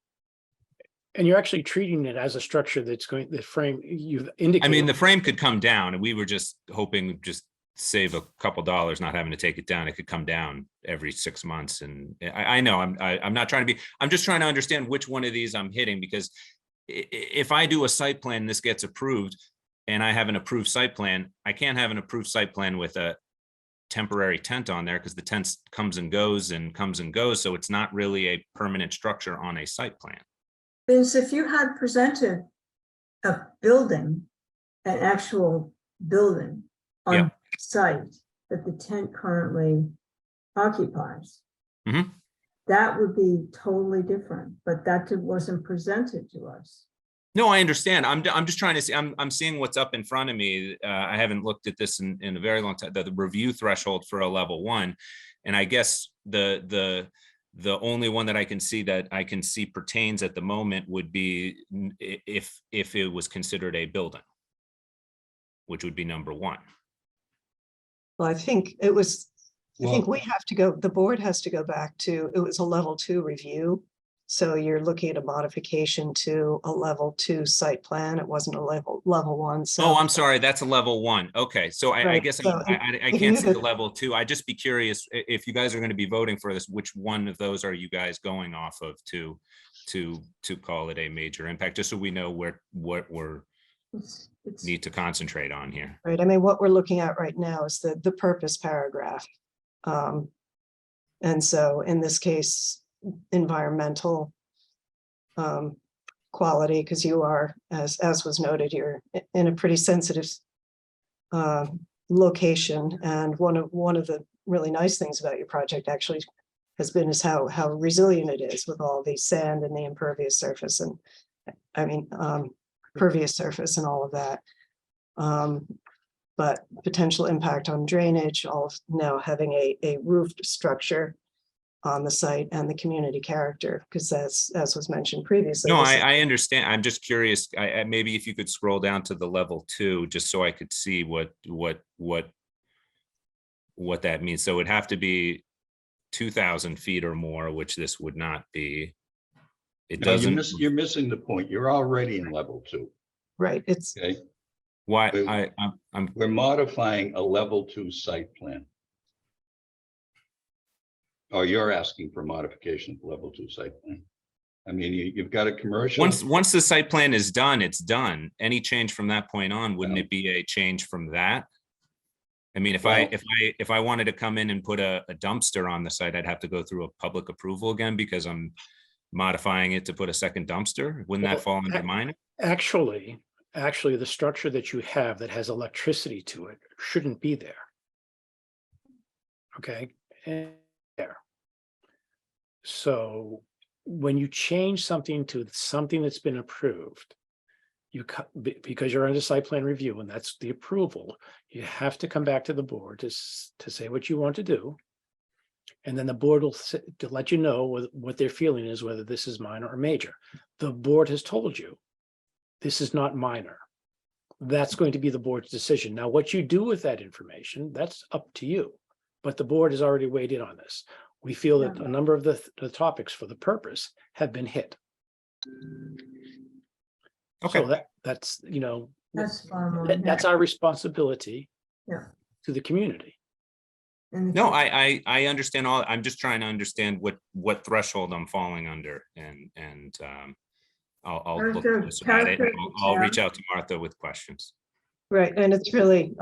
And you're actually treating it as a structure that's going, the frame you've I indicated. mean, the frame could come down and we were just hoping just save a couple dollars, not having to take it down. It could come down every 6 months. And I know I'm not trying to be, I'm just trying to understand which one of these I'm hitting, because if I do a site plan, this gets approved and I have an approved site plan, I can't have an approved site plan with a temporary tent on there because the tent comes and goes and comes and goes. So it's not really a permanent structure on a site plan. Vince, if you had presented a building, an actual building Yeah. on site that the tent currently occupies, Mhm. that would be totally different, but that wasn't presented to us. No, I understand. I'm just trying to see, I'm seeing what's up in front of me. I haven't looked at this in a very long time, the review threshold for a level 1. And I guess the only one that I can see pertains at the moment would be if it was considered a building, which would be number 1. Well, I think it was, I think Well- we have to go, the board has to go back to, it was a level 2 review. So you're looking at a modification to a level 2 site plan. It wasn't a level 1. So Oh, I'm sorry. That's a level 1. Okay, so I Right, guess so I if can't you see the could- level 2. I'd just be curious if you guys are going to be voting for this, which one of those are you guys going off of to call it a major impact, just so we know what we're It's need to concentrate on here. right, I mean, what we're looking at right now is the purpose paragraph. And so in this case, environmental quality, because you are, as was noted, you're in a pretty sensitive location. And one of the really nice things about your project actually has been is how resilient it is with all the sand and the impervious surface and pervious surface and all of that. But potential impact on drainage, all of now having a roofed structure on the site and the community character, because as was mentioned previously. No, this is- I understand. I'm just curious. Maybe if you could scroll down to the level 2, just so I could see what that means. So it'd have to be 2,000 feet or more, which this would not be. It No, doesn't. you're missing the point. You're already in level 2, Right, it's, okay? Why Wait. I'm We're modifying a level 2 site plan. Or you're asking for modification of level 2 site plan. I mean, you've got a commercial. Once the site plan is done, it's done. Any change from that point on, wouldn't it be a change from that? I mean, if I wanted to come in and put a dumpster on the site, I'd have to go through a public approval again because I'm modifying it to put a second dumpster. Wouldn't that fall under minor? Actually, the structure that you have that has electricity to it shouldn't be there. Okay, and there. So when you change something to something that's been approved, because you're under site plan review and that's the approval, you have to come back to the board to say what you want to do. And then the board will to let you know what their feeling is, whether this is minor or major. The board has told you this is not minor. That's going to be the board's decision. Now, what you do with that information, that's up to you. But the board has already weighed in on this. We feel that a number of the topics for the purpose have been hit. Okay. So that's, you know, That's fine. that's our responsibility Yeah. to the community. No, I understand all. I'm just trying to understand what threshold I'm falling under, and I'll look closer at it. I'll reach out to Martha with questions. Right, and it's really,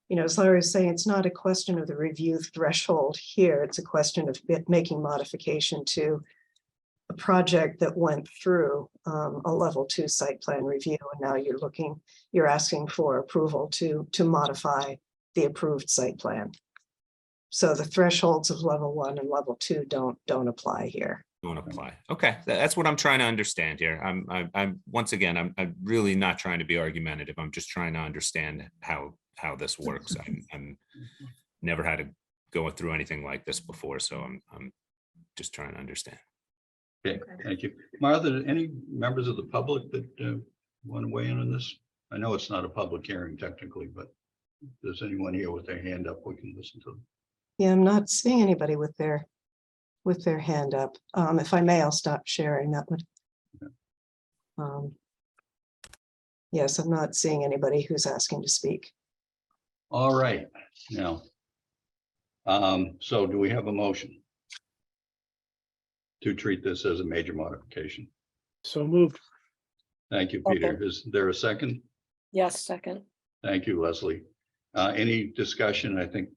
you know, as Larry was saying, it's not a question of the review threshold here. It's a question of making modification to a project that went through a level 2 site plan review, and now you're asking for approval to modify the approved site plan. So the thresholds of level 1 and level 2 don't apply here. Don't apply. Okay, that's what I'm trying to understand here. I'm once again, I'm really not trying to be argumentative. I'm just trying to understand how this works. I'm never had to go through anything like this before, so I'm just trying to understand. Okay, thank you. Martha, any members of the public that want to weigh in on this? I know it's not a public hearing technically, but if there's anyone here with their hand up, we can listen to them. Yeah, I'm not seeing anybody with their hand up. If I may, I'll stop sharing. That would. Yes, I'm not seeing anybody who's asking to speak. All right, now. So do we have a motion to treat this as a major modification? So moved. Thank you, Peter. Is there a second? Yes, second. Thank you, Leslie. Any discussion, I think,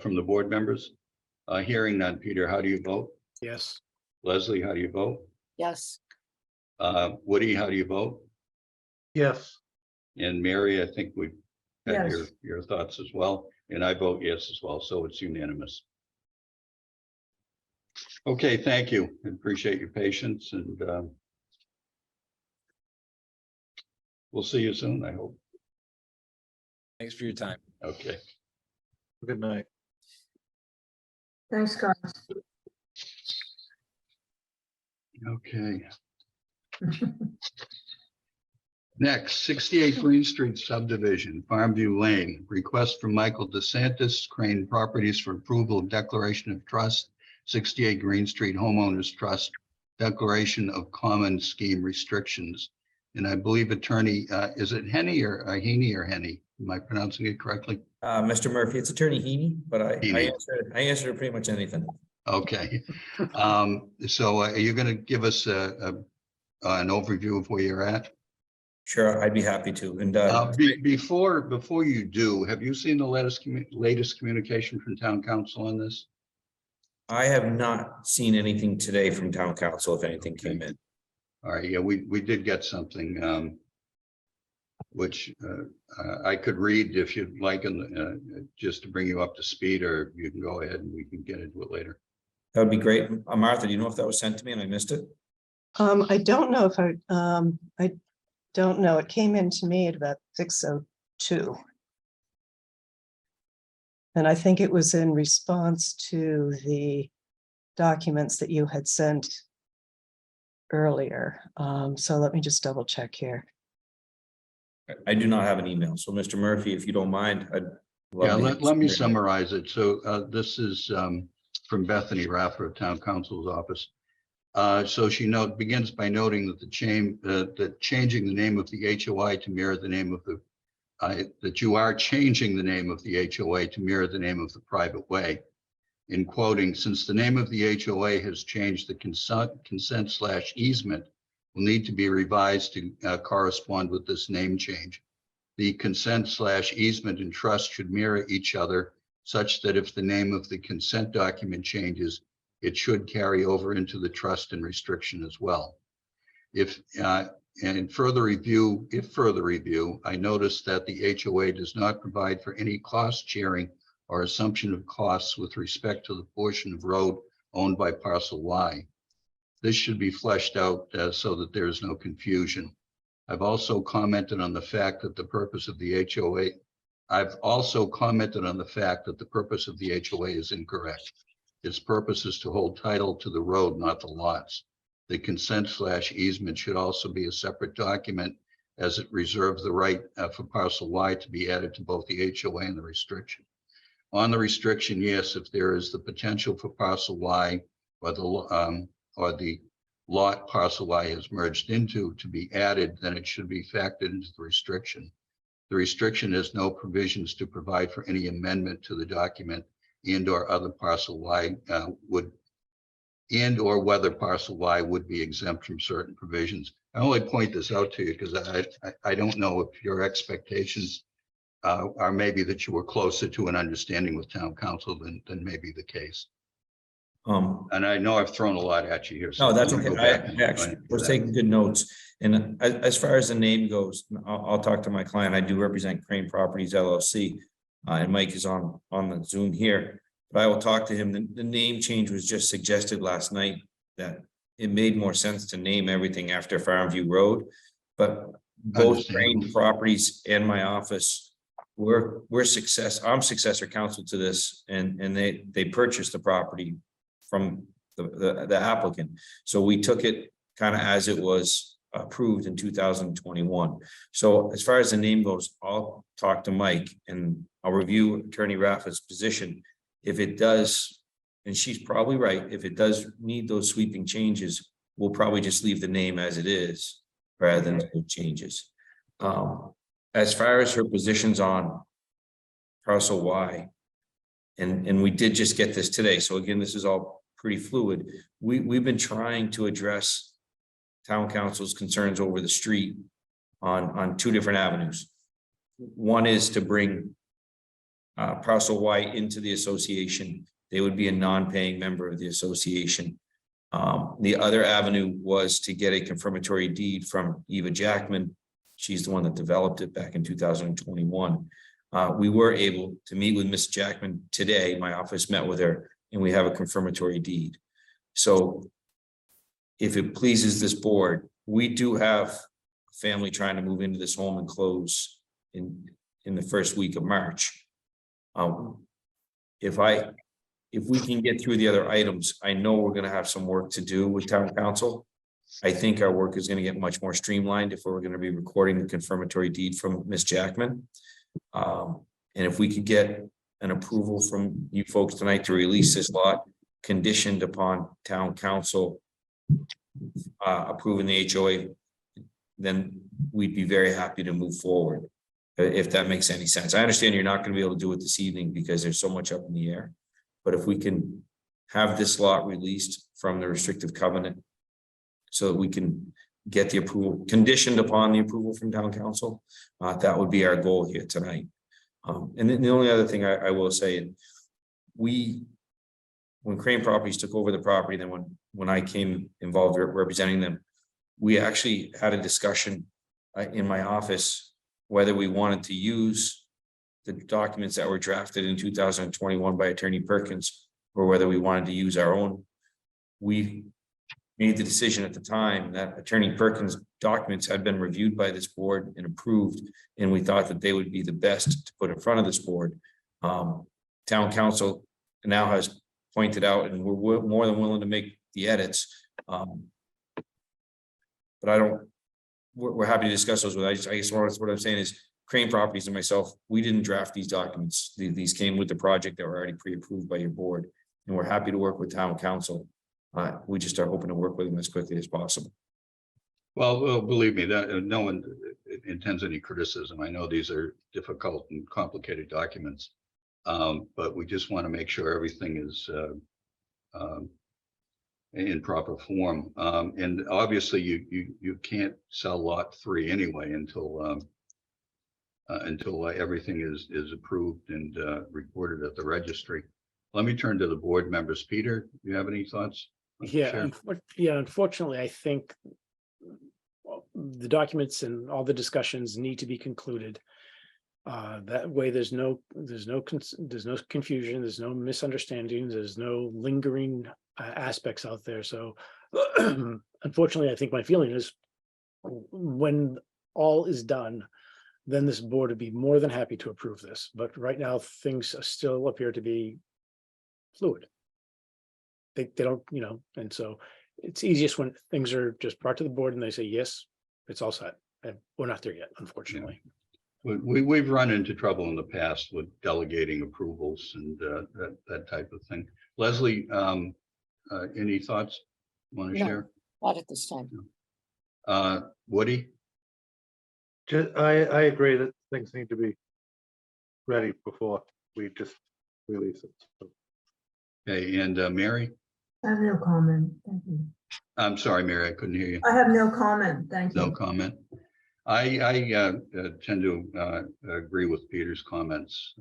from the board members? Hearing none. Peter, how do you vote? Yes. Leslie, how do you vote? Yes. Woody, how do you vote? Yes. And Mary, I think we had Yes. your thoughts as well, and I vote yes as well, so it's unanimous. Okay, thank you. I appreciate your patience, and we'll see you soon, I hope. Thanks for your time. Okay. Good night. Thanks, guys. Okay. Next, 68 Green Street subdivision, Farmview Lane, request from Michael DeSantis, Crane Properties for approval of declaration of trust, 68 Green Street Homeowners Trust, declaration of common scheme restrictions. And I believe attorney, is it Henny or Heaney or Henny? Am I pronouncing it correctly? Mr. Murphy, it's Attorney Heaney, but I Heaney. answer pretty much anything. Okay. So are you going to give us an overview of where you're at? Sure, I'd be happy to. And Before you do, have you seen the latest communication from town council on this? I have not seen anything today from town council, if anything came in. All right, yeah, we did get something, which I could read if you'd like, just to bring you up to speed, or you can go ahead and we can get into it later. That would be great. Martha, do you know if that was sent to me and I missed it? I don't know if I don't know. It came in to me at about 6:02. And I think it was in response to the documents that you had sent earlier. So let me just double check here. I do not have an email. So Mr. Murphy, if you don't mind, I'd Yeah, love to let me summarize it. So this is from Bethany Raffer of Town Council's office. So she begins by noting that changing the name of the HOI to mirror the name of the that you are changing the name of the HOA to mirror the name of the private way. in quoting, since the name of the HOA has changed, the consent/easement will need to be revised to correspond with this name change. The consent/easement and trust should mirror each other such that if the name of the consent document changes, it should carry over into the trust and restriction as well. If further review, I noticed that the HOA does not provide for any cost sharing or assumption of costs with respect to the portion of road owned by parcel Y. This should be fleshed out so that there is no confusion. I've also commented on the fact that the purpose of the HOA is incorrect. Its purpose is to hold title to the road, not the lots. The consent/easement should also be a separate document as it reserves the right for parcel Y to be added to both the HOA and the restriction. On the restriction, yes, if there is the potential for parcel Y or the lot parcel Y is merged into to be added, then it should be factored into the restriction. The restriction has no provisions to provide for any amendment to the document and/or other parcel Y or whether parcel Y would be exempt from certain provisions. I only point this out to you because I don't know if your expectations are maybe that you were closer to an understanding with town council than may be the case. And I know I've thrown a lot at you here. so No, that's I'm gonna okay. go back and I actually do was that. taking good notes. And as far as the name goes, I'll talk to my client. I do represent Crane Properties LLC. And Mike is on the Zoom here, but I will talk to him. The name change was just suggested last night that it made more sense to name everything after Farmview Road. But both Crane Properties and my office, I'm successor counsel to this, and they purchased the property from the applicant. So we took it kind of as it was approved in 2021. So as far as the name goes, I'll talk to Mike and I'll review Attorney Raffa's position. If it does, and she's probably right, if it does need those sweeping changes, we'll probably just leave the name as it is rather than the changes. As far as her positions on parcel Y, and we did just get this today. So again, this is all pretty fluid. We've been trying to address town council's concerns over the street on two different avenues. One is to bring parcel Y into the association. They would be a non-paying member of the association. The other avenue was to get a confirmatory deed from Eva Jackman. She's the one that developed it back in 2021. We were able to meet with Miss Jackman today. My office met with her and we have a confirmatory deed. So if it pleases this board, we do have a family trying to move into this home and close in the first week of March. If we can get through the other items, I know we're going to have some work to do with town council. I think our work is going to get much more streamlined if we're going to be recording the confirmatory deed from Miss Jackman. And if we could get an approval from you folks tonight to release this lot conditioned upon town council approving the HOA, then we'd be very happy to move forward. If that makes any sense. I understand you're not going to be able to do it this evening because there's so much up in the air. But if we can have this lot released from the restrictive covenant so that we can get the approval, conditioned upon the approval from town council, that would be our goal here tonight. And then the only other thing I will say, when Crane Properties took over the property, then when I came involved representing them, we actually had a discussion in my office whether we wanted to use the documents that were drafted in 2021 by Attorney Perkins, or whether we wanted to use our own. We made the decision at the time that Attorney Perkins' documents had been reviewed by this board and approved, and we thought that they would be the best to put in front of this board. Town council now has pointed out, and we're more than willing to make the edits. But we're happy to discuss those with. I guess what I'm saying is Crane Properties and myself, we didn't draft these documents. These came with the project that were already pre-approved by your board, and we're happy to work with town council. We just are hoping to work with them as quickly as possible. Well, believe me, that no one intends any criticism. I know these are difficult and complicated documents. But we just want to make sure everything is in proper form. And obviously you can't sell lot 3 anyway until everything is approved and recorded at the registry. Let me turn to the board members. Peter, do you have any thoughts? Yeah, unfortunately, I think the documents and all the discussions need to be concluded. That way, there's no confusion, there's no misunderstanding, there's no lingering aspects out there. So unfortunately, I think my feeling is when all is done, then this board would be more than happy to approve this. But right now, things still appear to be fluid. They don't, and so it's easiest when things are just brought to the board and they say, yes, it's all set. And we're not there yet, unfortunately. We've run into trouble in the past with delegating approvals and that type of thing. Leslie, any thoughts want to No. share? Not at this time. Woody? I agree that things need to be ready before we just release it. So, Okay, and Mary? I have no comment. Thank you. I'm sorry, Mary, I couldn't hear you. I have no comment. Thank No you. comment. I tend to agree with Peter's comments.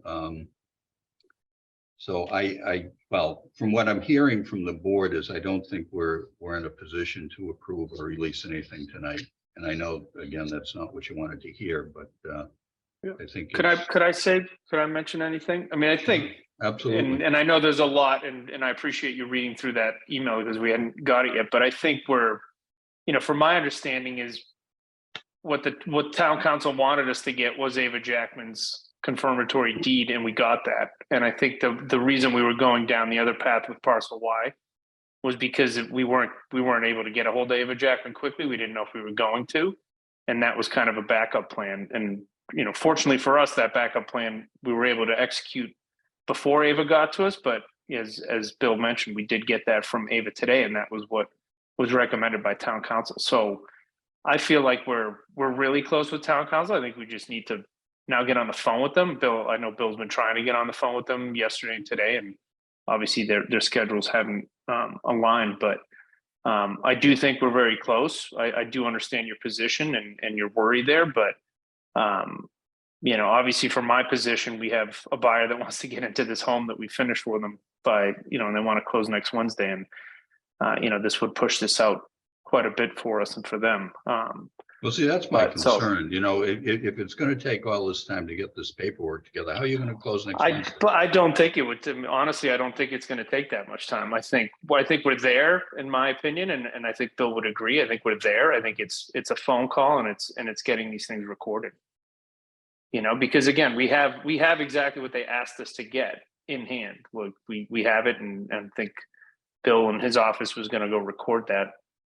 So well, from what I'm hearing from the board is I don't think we're in a position to approve or release anything tonight. And I know, again, that's not what you wanted to hear, but I think. Could I mention anything? I mean, I think, Absolutely. and I know there's a lot, and I appreciate you reading through that email because we hadn't got it yet, but I think from my understanding is what town council wanted us to get was Ava Jackman's confirmatory deed, and we got that. And I think the reason we were going down the other path with parcel Y was because we weren't able to get a hold of Ava Jackman quickly. We didn't know if we were going to, and that was kind of a backup plan. And fortunately for us, that backup plan we were able to execute before Ava got to us. But as Bill mentioned, we did get that from Ava today, and that was what was recommended by town council. So I feel like we're really close with town council. I think we just need to now get on the phone with them. Bill, I know Bill's been trying to get on the phone with them yesterday and today, and obviously their schedules haven't aligned, but I do think we're very close. I do understand your position and your worry there, but obviously from my position, we have a buyer that wants to get into this home that we finished for them by, and they want to close next Wednesday. And, this would push this out quite a bit for us and for them. Well, see, that's my so- concern. If it's going to take all this time to get this paperwork together, how are you going to close next Wednesday? But I don't think it would. Honestly, I don't think it's going to take that much time. I think we're there, in my opinion, and I think Bill would agree. I think we're there. I think it's a phone call and it's getting these things recorded. Because again, we have exactly what they asked us to get in hand. We have it, and I think Bill in his office was going to go record that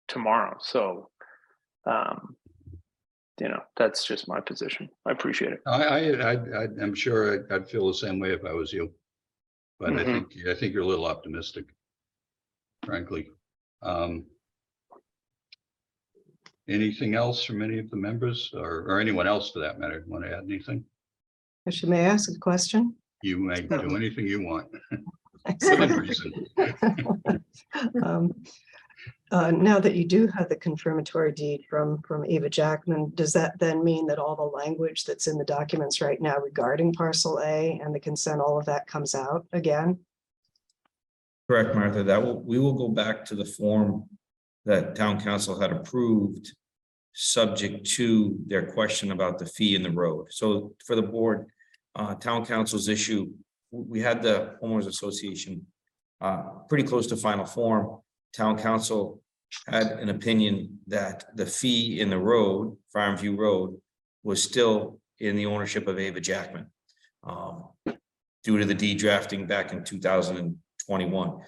tomorrow. So. That's just my position. I appreciate it. I'm sure I'd feel the same way if I was you, but I think you're a little optimistic, frankly. Anything else from any of the members or anyone else for that matter? Want to add anything? Actually, may I ask a question? You may do anything you want. Now that you do have the confirmatory deed from Ava Jackman, does that then mean that all the language that's in the documents right now regarding parcel A and the consent, all of that comes out again? Correct, Martha. We will go back to the form that town council had approved, subject to their question about the fee in the road. So for the board, town council's issue, we had the homeowners association pretty close to final form. Town council had an opinion that the fee in the road, Farmview Road, was still in the ownership of Ava Jackman due to the deed drafting back in 2021.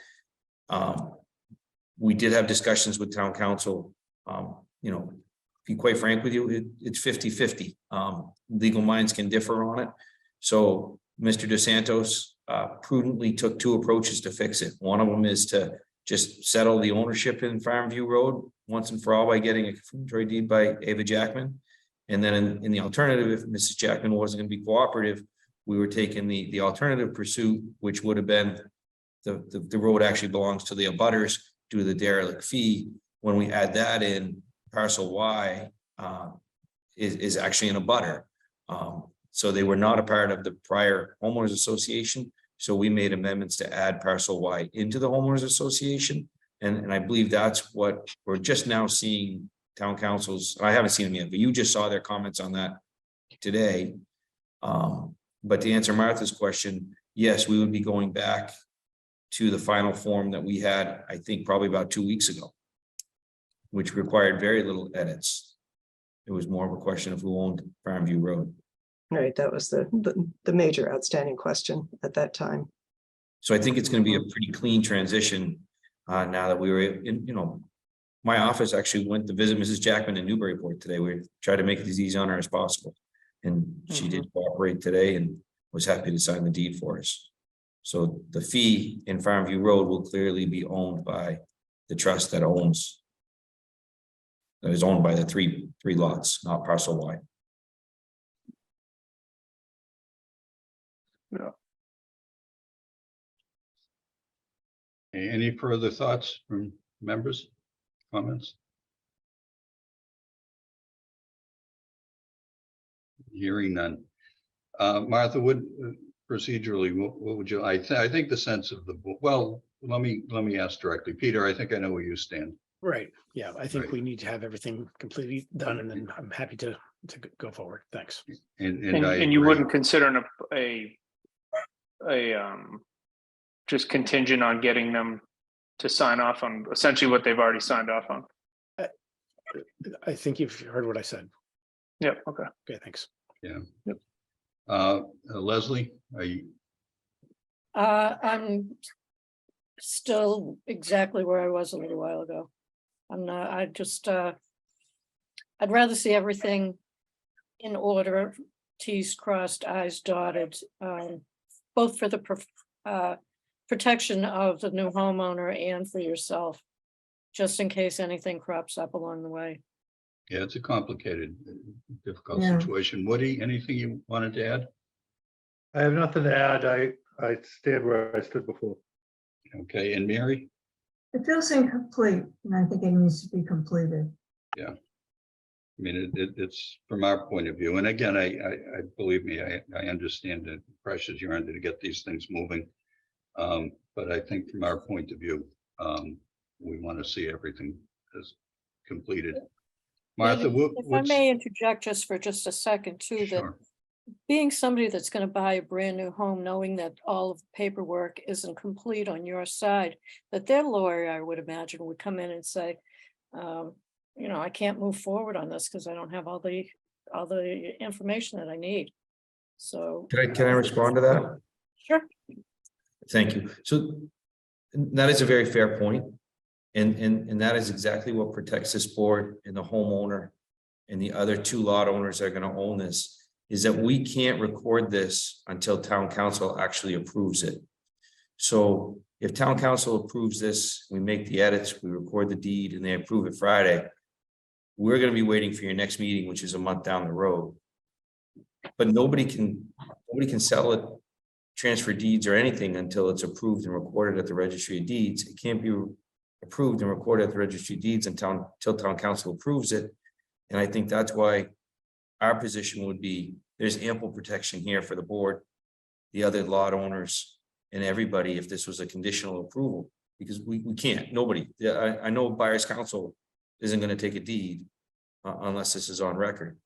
We did have discussions with town council. To be quite frank with you, it's 50-50. Legal minds can differ on it. So Mr. DeSantos prudently took two approaches to fix it. One of them is to just settle the ownership in Farmview Road once and for all by getting a confirmatory deed by Ava Jackman. And then in the alternative, if Mrs. Jackman wasn't going to be cooperative, we were taking the alternative pursuit, which would have been the road actually belongs to the abutters due to the derelict fee. When we add that in, parcel Y is actually in a butter. So they were not a part of the prior homeowners association. So we made amendments to add parcel Y into the homeowners association. And I believe that's what we're just now seeing town councils. I haven't seen them yet, but you just saw their comments on that today. But to answer Martha's question, yes, we would be going back to the final form that we had, I think probably about 2 weeks ago, which required very little edits. It was more of a question of who owned Farmview Road. Right, that was the major outstanding question at that time. So I think it's going to be a pretty clean transition now that we were in, my office actually went to visit Mrs. Jackman in Newburyport today. We tried to make it as easy on her as possible. And she did cooperate today and was happy to sign the deed for us. So the fee in Farmview Road will clearly be owned by the trust that is owned by the three lots, not parcel Y. Any further thoughts from members, comments? Hearing none. Martha, procedurally, what would you, I think the sense of the, well, let me ask directly. Peter, I think I know where you stand. Right, yeah, I think Right. we need to have everything completely done, and then I'm happy to go forward. Thanks. And I And you agree. wouldn't consider just contingent on getting them to sign off on essentially what they've already signed off on? I think you've heard what I said. Yep, okay. Okay, thanks. Yeah. Yep. Leslie, are you, I'm still exactly where I was a little while ago. I'd rather see everything in order, T's crossed, I's dotted, both for the protection of the new homeowner and for yourself, just in case anything crops up along the way. yeah, it's a complicated, difficult Yeah. situation. Woody, anything you wanted to add? I have nothing to add. I stand where I stood before. Okay, and Mary? It feels incomplete, and I think it needs to be completed. I mean, it's from our point of view, and again, I believe me, I understand the pressures you're under to get these things moving. But I think from our point of view, we want to see everything as completed. Martha, If I may interject just for just a second too, that Sure. being somebody that's going to buy a brand new home, knowing that all of the paperwork isn't complete on your side, that their lawyer, I would imagine, would come in and say, I can't move forward on this because I don't have all the information that I need. So. Can I respond to that? Sure. Thank you. So that is a very fair point. And that is exactly what protects this board and the homeowner and the other two lot owners that are going to own this, is that we can't record this until town council actually approves it. So if town council approves this, we make the edits, we record the deed, and they approve it Friday, we're going to be waiting for your next meeting, which is a month down the road. But nobody can sell it, transfer deeds or anything until it's approved and recorded at the registry of deeds. It can't be approved and recorded at the registry of deeds until town council approves it. And I think that's why our position would be, there's ample protection here for the board, the other lot owners, and everybody if this was a conditional approval, because we can't, nobody. Yeah, I know buyer's council isn't going to take a deed unless this is on record.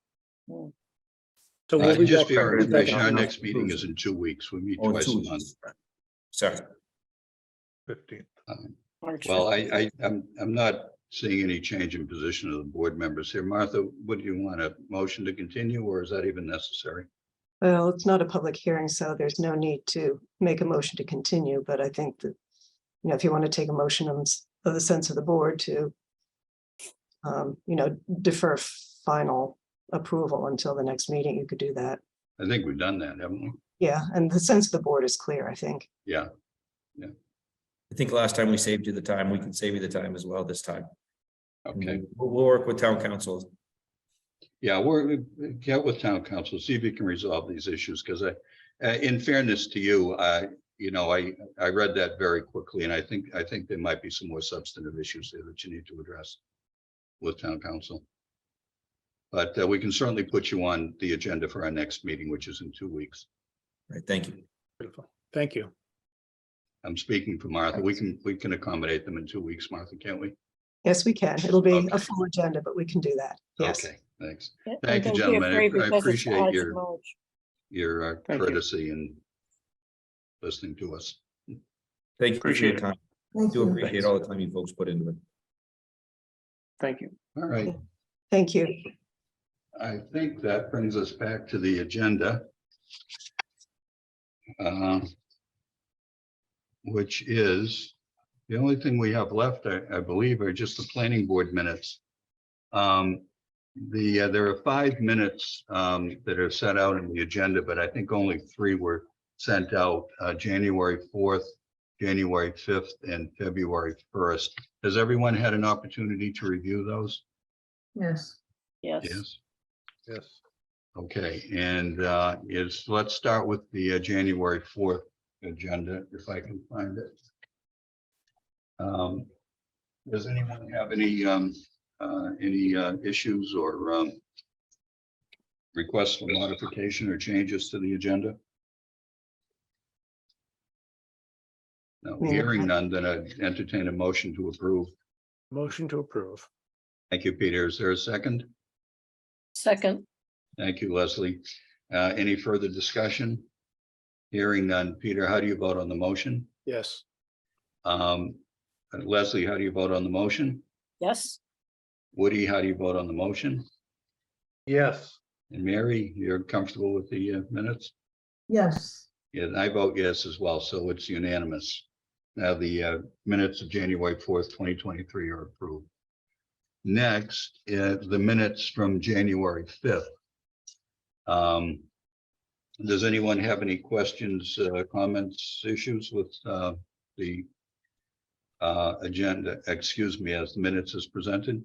So we'll be Just back- for your we'll be back information, our on- next meeting is in 2 weeks. We meet Oh, twice a 2 month. weeks. Sorry. 15th. March Well, 15th. I'm not seeing any change in position of the board members here. Martha, what do you want, a motion to continue, or is that even necessary? Well, it's not a public hearing, so there's no need to make a motion to continue, but I think that, if you want to take a motion of the sense of the board to, defer final approval until the next meeting, you could do that. I think we've done that, haven't we? Yeah, and the sense of the board is clear, I think. Yeah. I think last time we saved you the time, we can save you the time as well this time. Okay. We'll work with town council. Yeah, get with town council, see if you can resolve these issues, because In fairness to you, you know, I read that very quickly, and I think there might be some more substantive issues there that you need to address with town council. But we can certainly put you on the agenda for our next meeting, which is in 2 weeks. Right, thank you. Beautiful. Thank you. I'm speaking for Martha. We can accommodate them in 2 weeks, Martha, can't we? Yes, we can. It'll be Okay. a full agenda, but we can do that. Yes. Okay, thanks. And Thank you, don't be gentlemen. afraid I because it's appreciate hard to your merge. Thank you. courtesy and listening to us. Thank you for your Appreciate it. time. Thank Do you. appreciate all the time you folks put into it. Thank you. All right. Thank you. I think that brings us back to the agenda. Which is, the only thing we have left, I believe, are just the planning board minutes. There are 5 minutes that are set out in the agenda, but I think only 3 were sent out, January 4th, January 5th, and February 1st. Has everyone had an opportunity to review those? Yes. Yes. Yes. Yes. Okay, and let's start with the January 4th agenda, if I can find it. Does anyone have any issues or requests for modification or changes to the agenda? No, hearing none, then I'd entertain a motion to approve. Motion to approve. Thank you, Peter. Is there a second? Second, Thank you, Leslie. Any further discussion? Hearing none. Peter, how do you vote on the motion? Yes. Leslie, how do you vote on the motion? yes, Woody, how do you vote on the motion? Yes. And Mary, you're comfortable with the minutes? Yes. Yeah, I vote yes as well, so it's unanimous. Now the minutes of January 4th, 2023 are approved. Next, the minutes from January 5th. Does anyone have any questions, comments, issues with the agenda, excuse me, as the minutes is presented?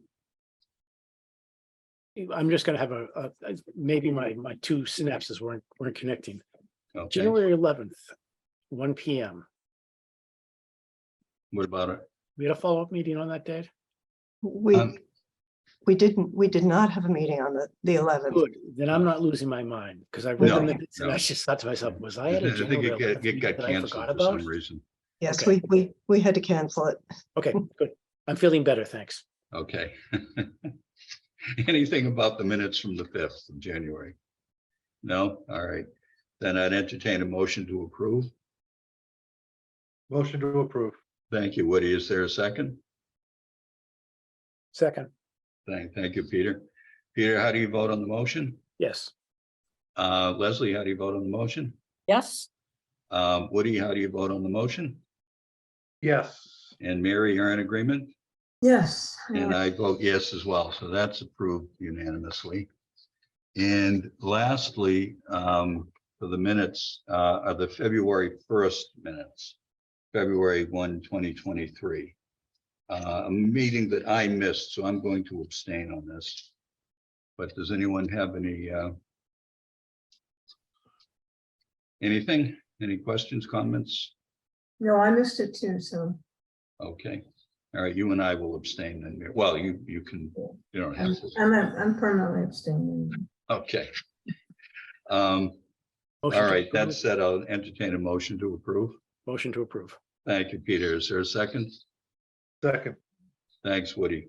I'm just gonna have maybe my 2 synapses weren't connecting. Okay, January 11th, 1 PM. what about it? We had a follow-up meeting on that date? We did not have a meeting on the 11th. Good, then I'm not losing my mind, because I read No, the minutes and I no. just thought to myself, was I I at a think January it 11th got meeting that I canceled forgot for about? some reason. Yes, Okay. we had to cancel it. Okay, good. I'm feeling better, thanks. Okay. Anything about the minutes from the 5th of January? No? All right. Then I'd entertain a motion to approve. Motion to approve. Thank you, Woody. Is there a second? Second, Thank you, Peter. Peter, how do you vote on the motion? yes. Leslie, how do you vote on the motion? yes, Woody, how do you vote on the motion? Yes. And Mary, you're in agreement? Yes. And I vote yes as well. So that's approved unanimously. And lastly, for the minutes, are the February 1st minutes, February 1, 2023. A meeting that I missed, so I'm going to abstain on this. But does anyone have anything? Any questions, comments? No, I missed it too, so Okay. All right, you and I will abstain then. Well, you can, you don't have to. I'm permanently abstaining. Okay. Motion All to right, approve. that said, I'll entertain a motion to approve. Motion to approve. Thank you, Peter. Is there a second? Second. Thanks, Woody.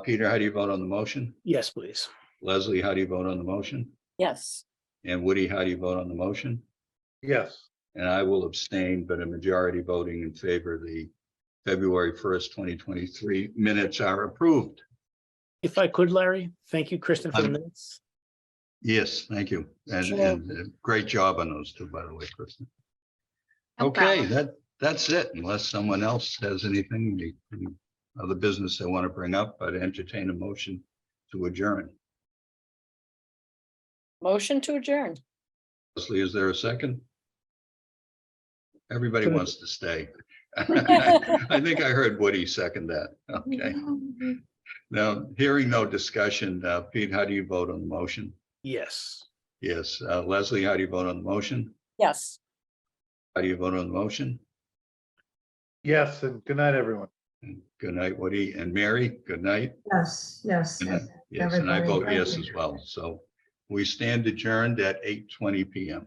Peter, how do you vote on the motion? Yes, please. Leslie, how do you vote on the motion? yes, And Woody, how do you vote on the motion? Yes. And I will abstain, but a majority voting in favor of the February 1st, 2023 minutes are approved. If I could, Larry, thank you, Kristen, for the minutes. Yes, thank you. And Sure. great job on those 2, by the way, Kristen. No Okay, problem. that's it. Unless someone else has anything, any other business they want to bring up, I'd entertain a motion to adjourn. motion to adjourn. Leslie, is there a second? Everybody Second. wants to stay. I think I heard Woody second that. Okay. Now, hearing no discussion, Pete, how do you vote on the motion? Yes. Yes. Leslie, how do you vote on the motion? Yes. How do you vote on the motion? Yes, and good night, everyone. And good night, Woody and Mary. Good night. Yes, yes. Yes, and I Everybody, vote thank yes you. as well. So we stand adjourned at 8:20 PM.